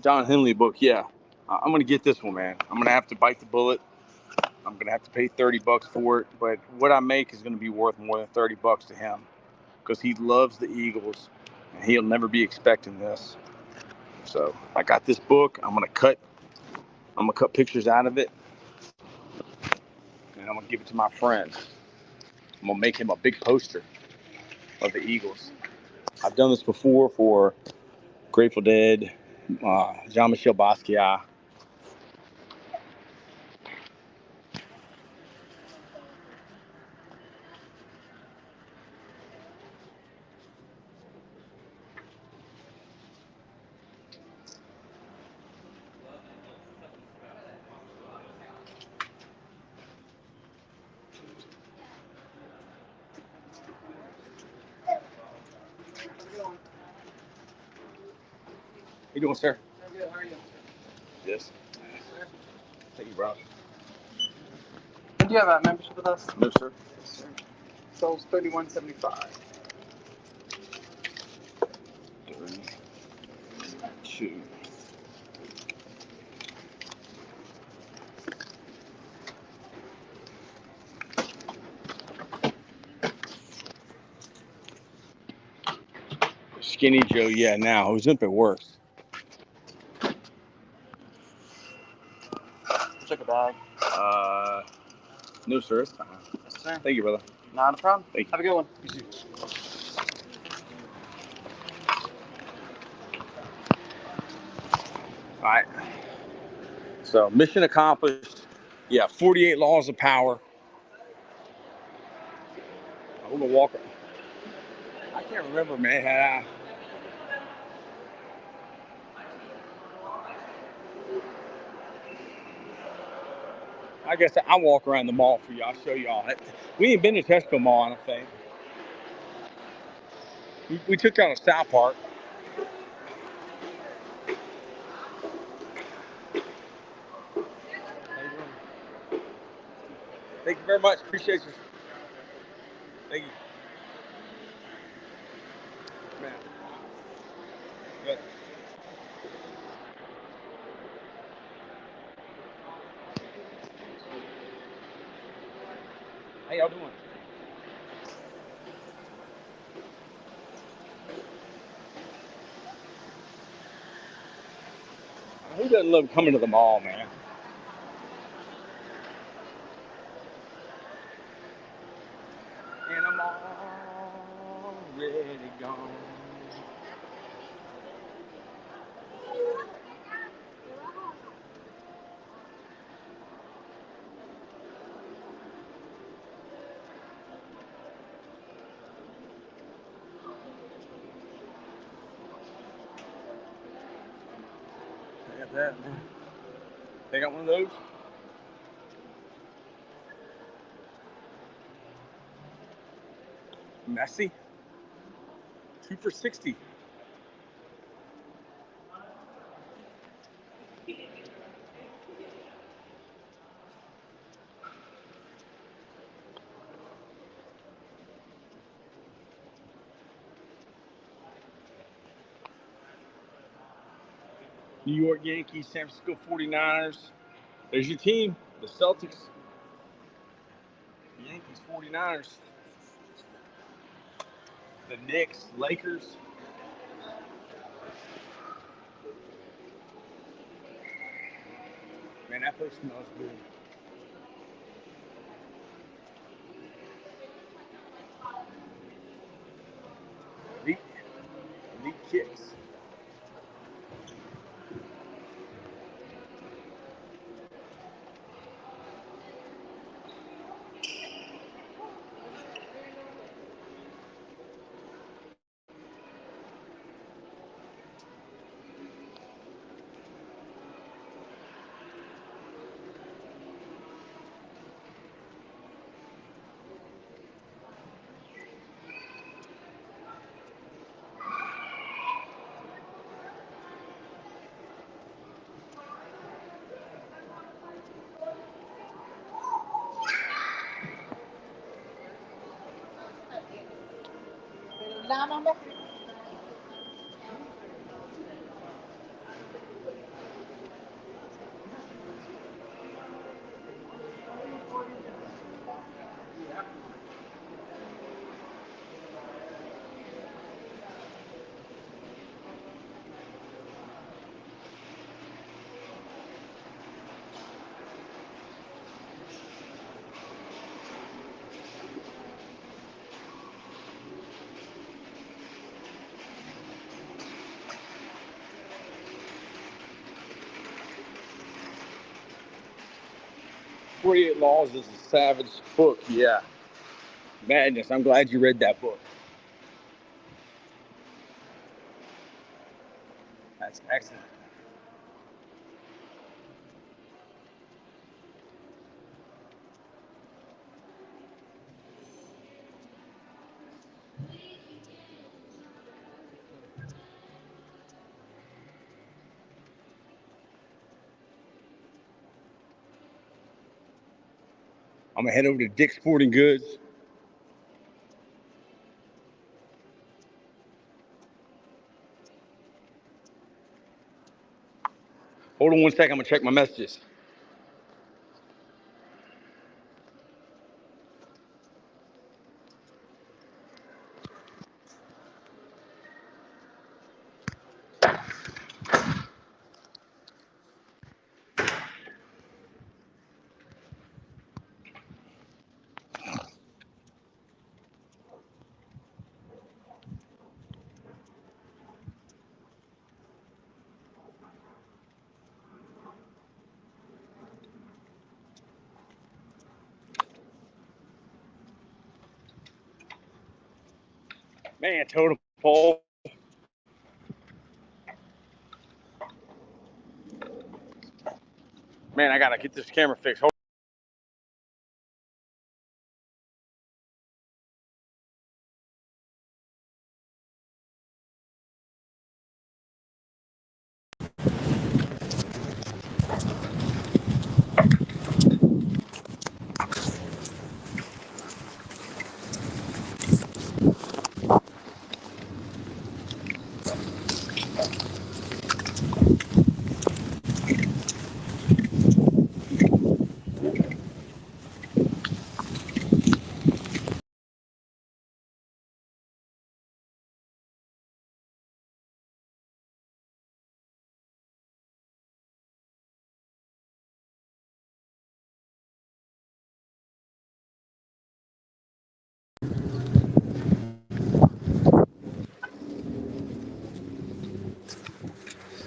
Don Henley book, yeah. I'm going to get this one, man. I'm going to have to bite the bullet. I'm going to have to pay $30 for it. But what I make is going to be worth more than $30 to him. Because he loves the Eagles. And he'll never be expecting this. So I got this book. I'm going to cut pictures out of it. And I'm going to give it to my friend. I'm going to make him a big poster of the Eagles. I've done this before for Grateful Dead, Jean-Michel Basquiat. How you doing, sir? Good. How are you? Yes. Thank you, bro. Do you have a membership with us? No, sir. Yes, sir. Soul's $31.75. 32. Skinny Joe, yeah, now. Ozempic works. Check it bag? No, sir. It's fine. Yes, sir. Thank you, brother. Not a problem. Thank you. Have a good one. All right. So mission accomplished. Yeah, 48 laws of power. I'm gonna walk. I can't remember, man. I guess I'll walk around the mall for you. I'll show y'all. We ain't been to Tesco Mall, I don't think. We took y'all to South Park. Thank you very much. Appreciate you. Thank you. Man. Good. How y'all doing? Who doesn't love coming to the mall, man? And I'm already gone. Look at that, man. They got one of those? Messy. 2 for $60. New York Yankees, San Francisco 49ers. There's your team, the Celtics. The Yankees, 49ers. The Knicks, Lakers. Man, that place smells good. Elite kicks. "48 Laws" is a savage book. Yeah. Madness. I'm glad you read that book. That's excellent. I'm going to head over to Dick's Sporting Goods. Hold on one second. I'm going to check my messages. Man, totem pole. Man, I gotta get this camera fixed. Hold.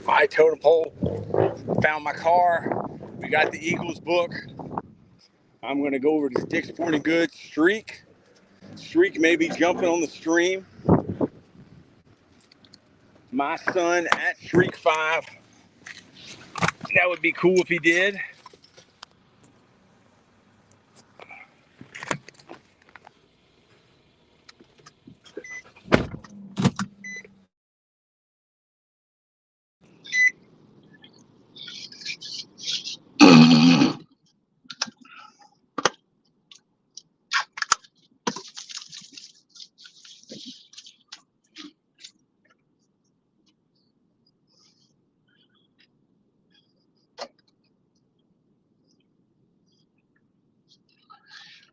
All right, totem pole. Found my car. We got the Eagles book. I'm gonna go over to Dick's Sporting Goods. Streak may be jumping on the stream. My son at Streak 5. That would be cool if he did.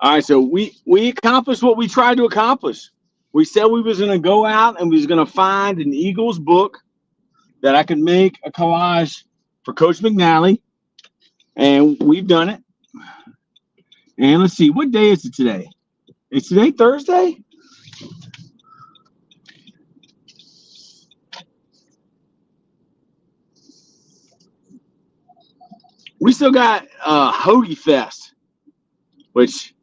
All right, so we accomplished what we tried to accomplish. We said we was going to go out and we was going to find an Eagles book that I could make a collage for Coach McNally, and we've done it. And let's see, what day is it today? Is today Thursday? We still got Hoagie Fest, which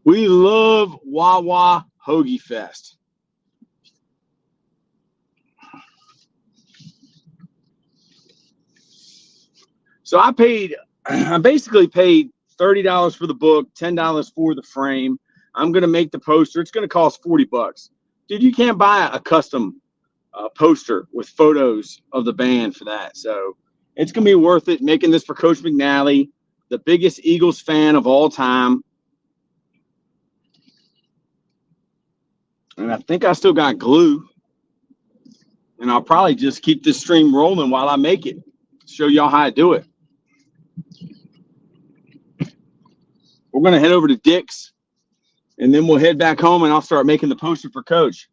we love Wawa Hoagie Fest. So I basically paid $30 for the book, $10 for the frame. I'm going to make the poster. It's going to cost $40. Dude, you can't buy a custom poster with photos of the band for that. So it's going to be worth it making this for Coach McNally, the biggest Eagles fan of all time. And I think I still got glue. And I'll probably just keep this stream rolling while I make it. Show y'all how I do it. We're going to head over to Dick's, and then we'll head back home, and I'll start making the poster for Coach.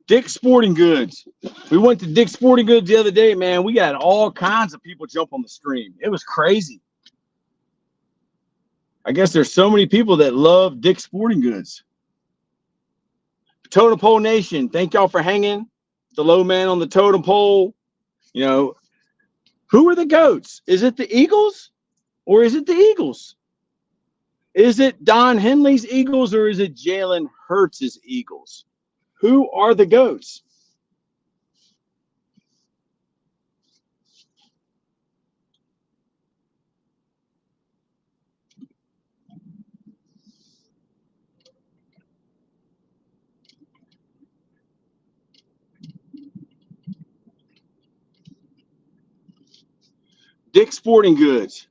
Dick's Sporting Goods. We went to Dick's Sporting Goods the other day, man. We got all kinds of people jump on the stream. It was crazy. I guess there's so many people that love Dick's Sporting Goods. Totem Pole Nation, thank y'all for hanging. The low man on the totem pole. You know, who are the GOATs? Is it the Eagles or is it the Eagles? Is it Don Henley's Eagles or is it Jalen Hurts' Eagles? Who are the GOATs? Dick's Sporting Goods.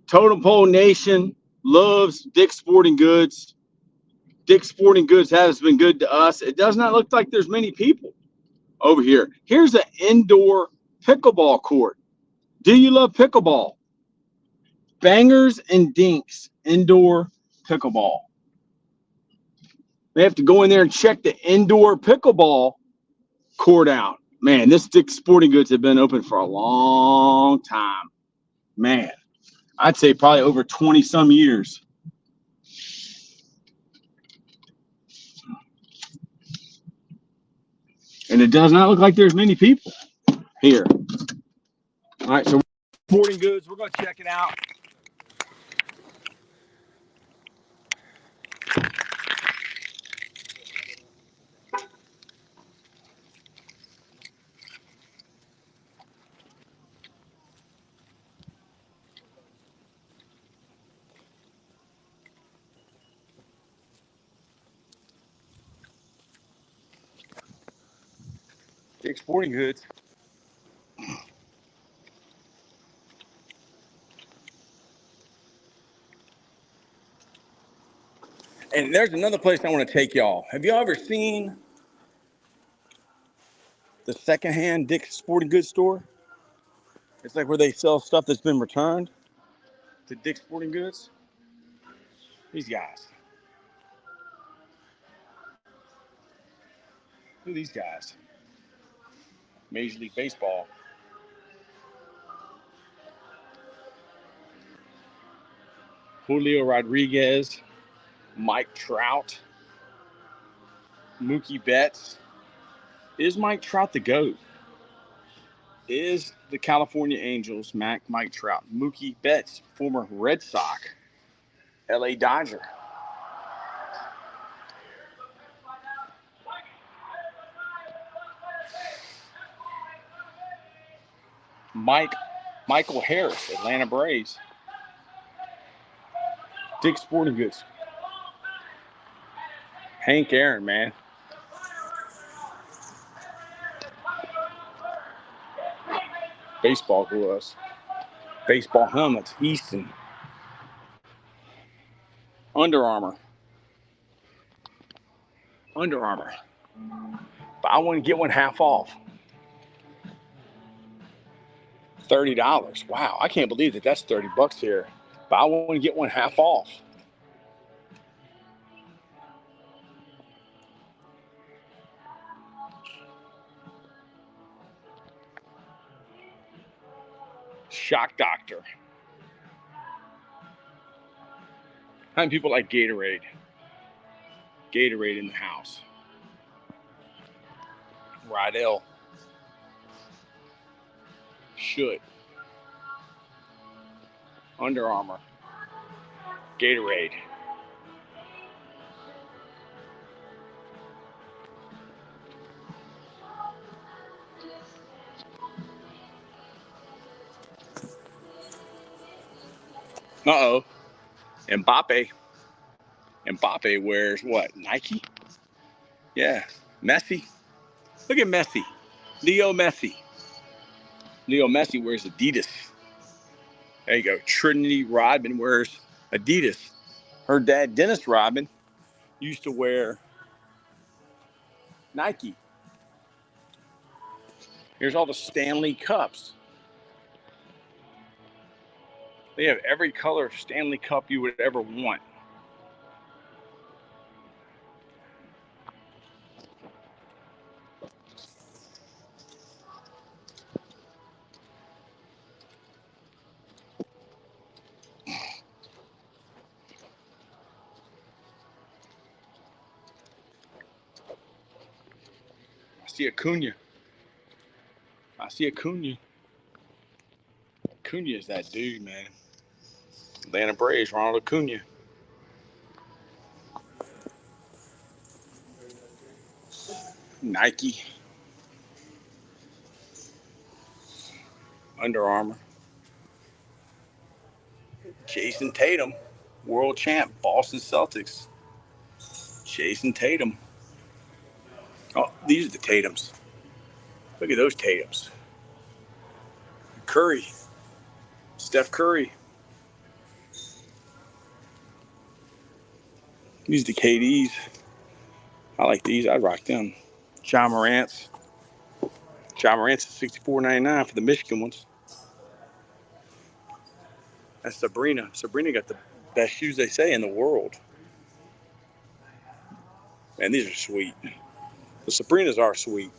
Totem Pole Nation loves Dick's Sporting Goods. Dick's Sporting Goods has been good to us. It does not look like there's many people over here. Here's an indoor pickleball court. Do you love pickleball? Bangers and Dinks indoor pickleball. They have to go in there and check the indoor pickleball court out. Man, this Dick's Sporting Goods have been open for a long time. Man, I'd say probably over 20 some years. And it does not look like there's many people here. All right, so Sporting Goods, we're going to check it out. Dick's Sporting Goods. And there's another place I want to take y'all. Have y'all ever seen the secondhand Dick's Sporting Goods store? It's like where they sell stuff that's been returned to Dick's Sporting Goods. These guys. Who are these guys? Major League Baseball. Julio Rodriguez, Mike Trout, Mookie Betts. Is Mike Trout the GOAT? Is the California Angels Mike Trout? Mookie Betts, former Red Sox, LA Dodger. Michael Harris, Atlanta Braves. Dick's Sporting Goods. Hank Aaron, man. Baseball gloves. Baseball helmets. Easton. Under Armour. Under Armour. Buy one, get one half off. $30. Wow, I can't believe that that's $30 here. Buy one, get one half off. Shock Doctor. How many people like Gatorade? Gatorade in the house. Rydell. Should. Under Armour. Gatorade. Uh-oh. Mbappe. Mbappe wears what? Nike? Yeah. Messi. Look at Messi. Leo Messi. Leo Messi wears Adidas. There you go. Trinity Rodman wears Adidas. Her dad, Dennis Rodman, used to wear Nike. Here's all the Stanley Cups. They have every color of Stanley Cup you would ever want. I see Acuna. I see Acuna. Acuna is that dude, man. Atlanta Braves, Ronald Acuna. Nike. Under Armour. Jason Tatum, world champ, Boston Celtics. Jason Tatum. Oh, these are the Tatums. Look at those Tatums. Curry. Steph Curry. These are the KDs. I like these. I'd rock them. John Morant's. John Morant's is $64.99 for the Michigan ones. That's Sabrina. Sabrina got the best shoes, they say, in the world. Man, these are sweet. The Sabrinas are sweet.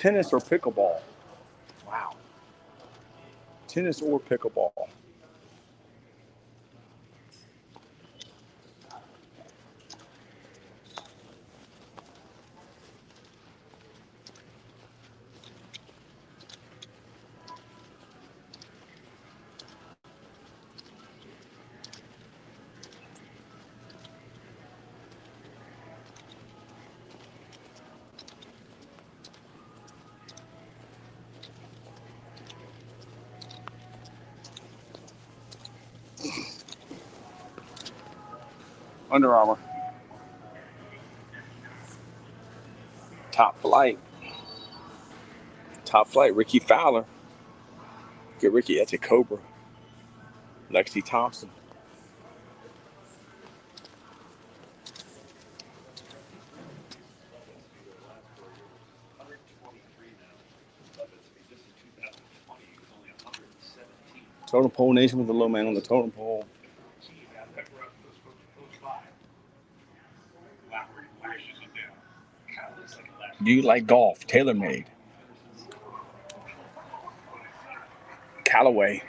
tennis or pickleball. Wow. Tennis or pickleball. Under Armour. Top Flight. Top Flight. Ricky Fowler. Get Ricky. That's a Cobra. Lexi Thompson. Totem Pole Nation with the low man on the totem pole. Do you like golf? TaylorMade. Callaway.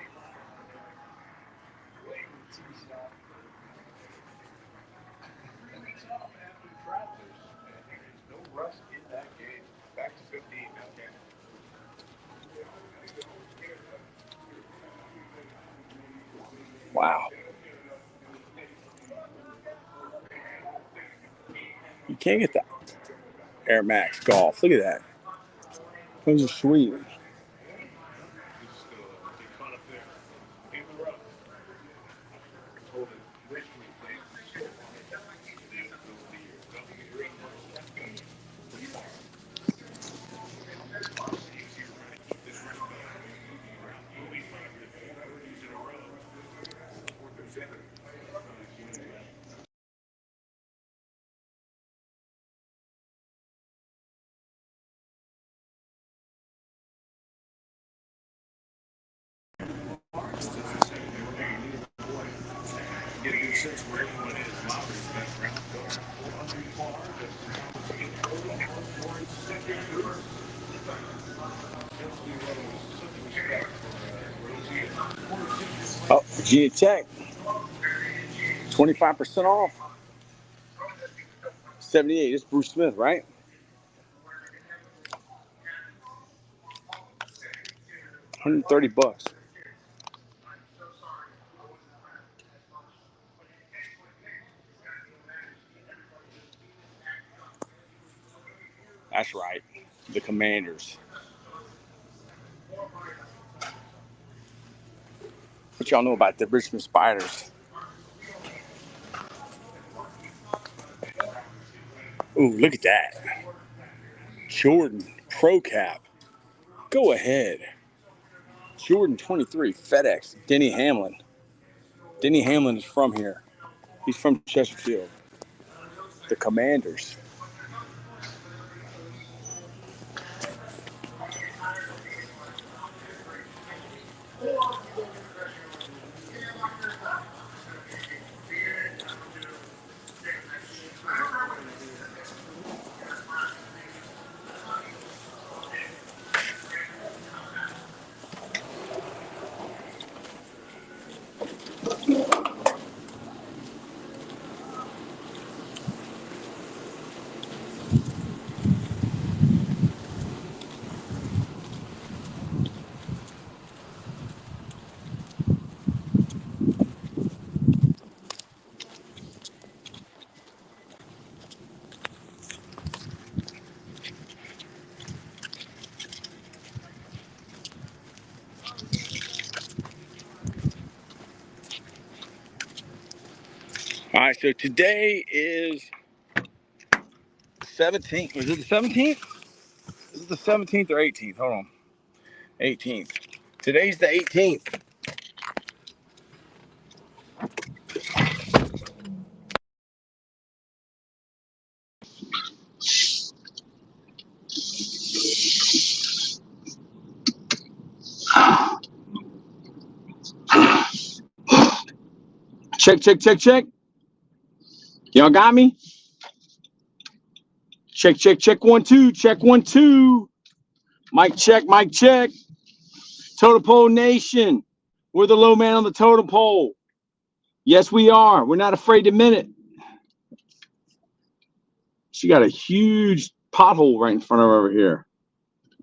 Wow. You can't get that. Air Max Golf. Look at that. Those are sweet. Oh, Virginia Tech. 25% off. 78. It's Bruce Smith, right? $130. That's right. The Commanders. What y'all know about the Richmond Spiders? Ooh, look at that. Jordan Pro Cap. Go ahead. Jordan 23 FedEx. Denny Hamlin. Denny Hamlin is from here. He's from Chesterfield. The Commanders. All right, so today is 17th. Was it the 17th? Is it the 17th or 18th? Hold on. 18th. Today's the 18th. Check, check, check, check. Y'all got me? Check, check, check, 1, 2. Check, 1, 2. Mic check, mic check. Totem Pole Nation. We're the low man on the totem pole. Yes, we are. We're not afraid to admit it. She got a huge pothole right in front of her over here.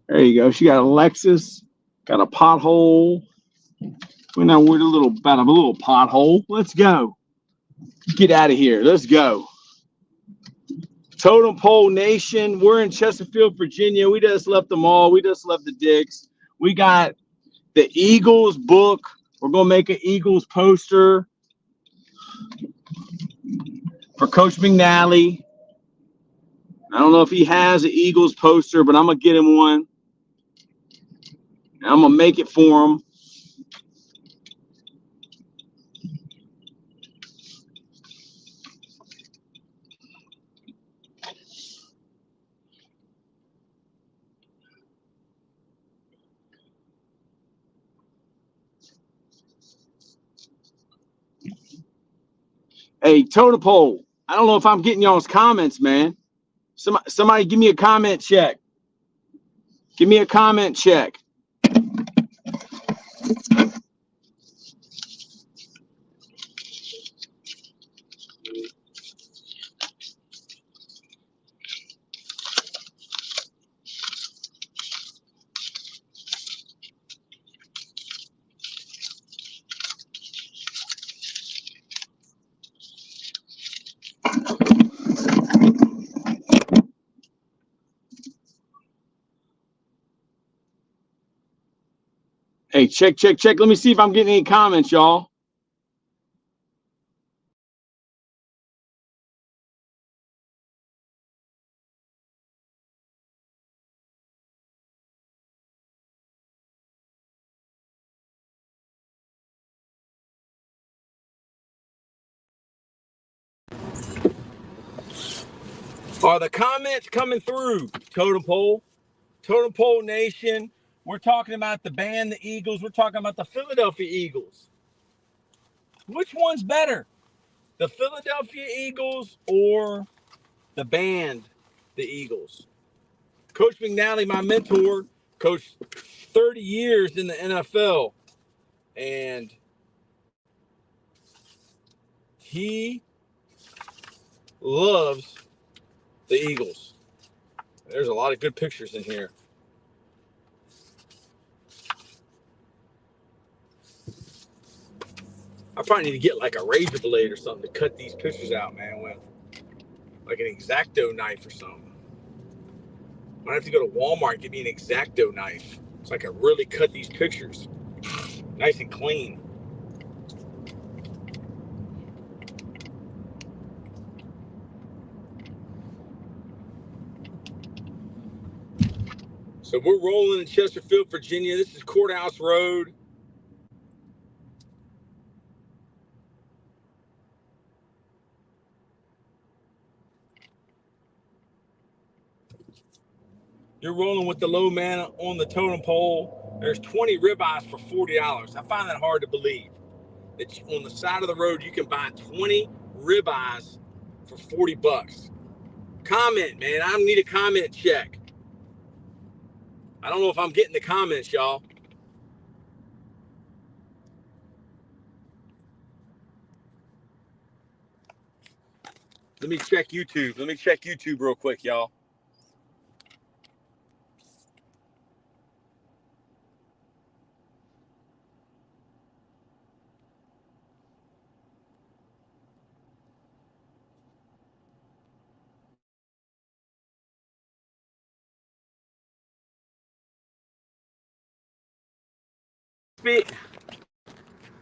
There you go. She got a Lexus, got a pothole. We're not worried about a little pothole. Let's go. Get out of here. Let's go. Totem Pole Nation. We're in Chesterfield, Virginia. We just left the mall. We just left the Dick's. We got the Eagles book. We're going to make an Eagles poster for Coach McNally. I don't know if he has an Eagles poster, but I'm going to get him one. And I'm going to make it for him. Hey, Totem Pole, I don't know if I'm getting y'all's comments, man. Somebody give me a comment check. Give me a comment check. Hey, check. Let me see if I'm getting any comments, y'all. Are the comments coming through, Totem Pole? Totem Pole Nation. We're talking about the band, the Eagles. We're talking about the Philadelphia Eagles. Which one's better? The Philadelphia Eagles or the band, the Eagles? Coach McNally, my mentor, coached 30 years in the NFL. And he loves the Eagles. There's a lot of good pictures in here. I probably need to get like a razor blade or something to cut these pictures out, man, with like an X-Acto knife or something. I might have to go to Walmart and get me an X-Acto knife so I can really cut these pictures nice and clean. So we're rolling in Chesterfield, Virginia. This is Courthouse Road. You're rolling with the low man on the totem pole. There's 20 ribeyes for $40. I find that hard to believe. That on the side of the road, you can buy 20 ribeyes for $40. Comment, man. I need a comment check. I don't know if I'm getting the comments, y'all. Let me check YouTube. Let me check YouTube real quick, y'all.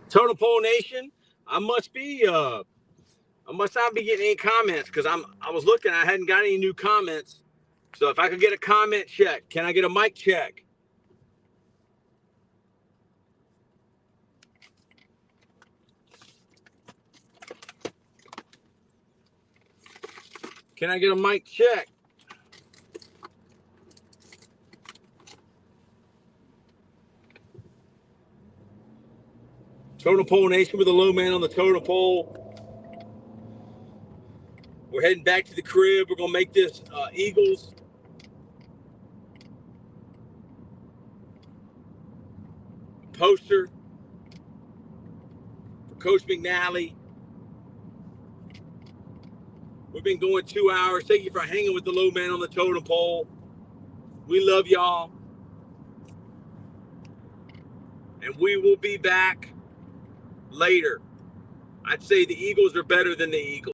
Totem Pole Nation, I must not be getting any comments because I was looking, I hadn't got any new comments. So if I could get a comment check, can I get a mic check? Can I get a mic check? Totem Pole Nation with the low man on the totem pole. We're heading back to the crib. We're going to make this Eagles. poster, for Coach McNally. We've been going 2 hours. Thank you for hanging with the low man on the totem pole. We love y'all. And we will be back later. I'd say the Eagles are better than the Eagles.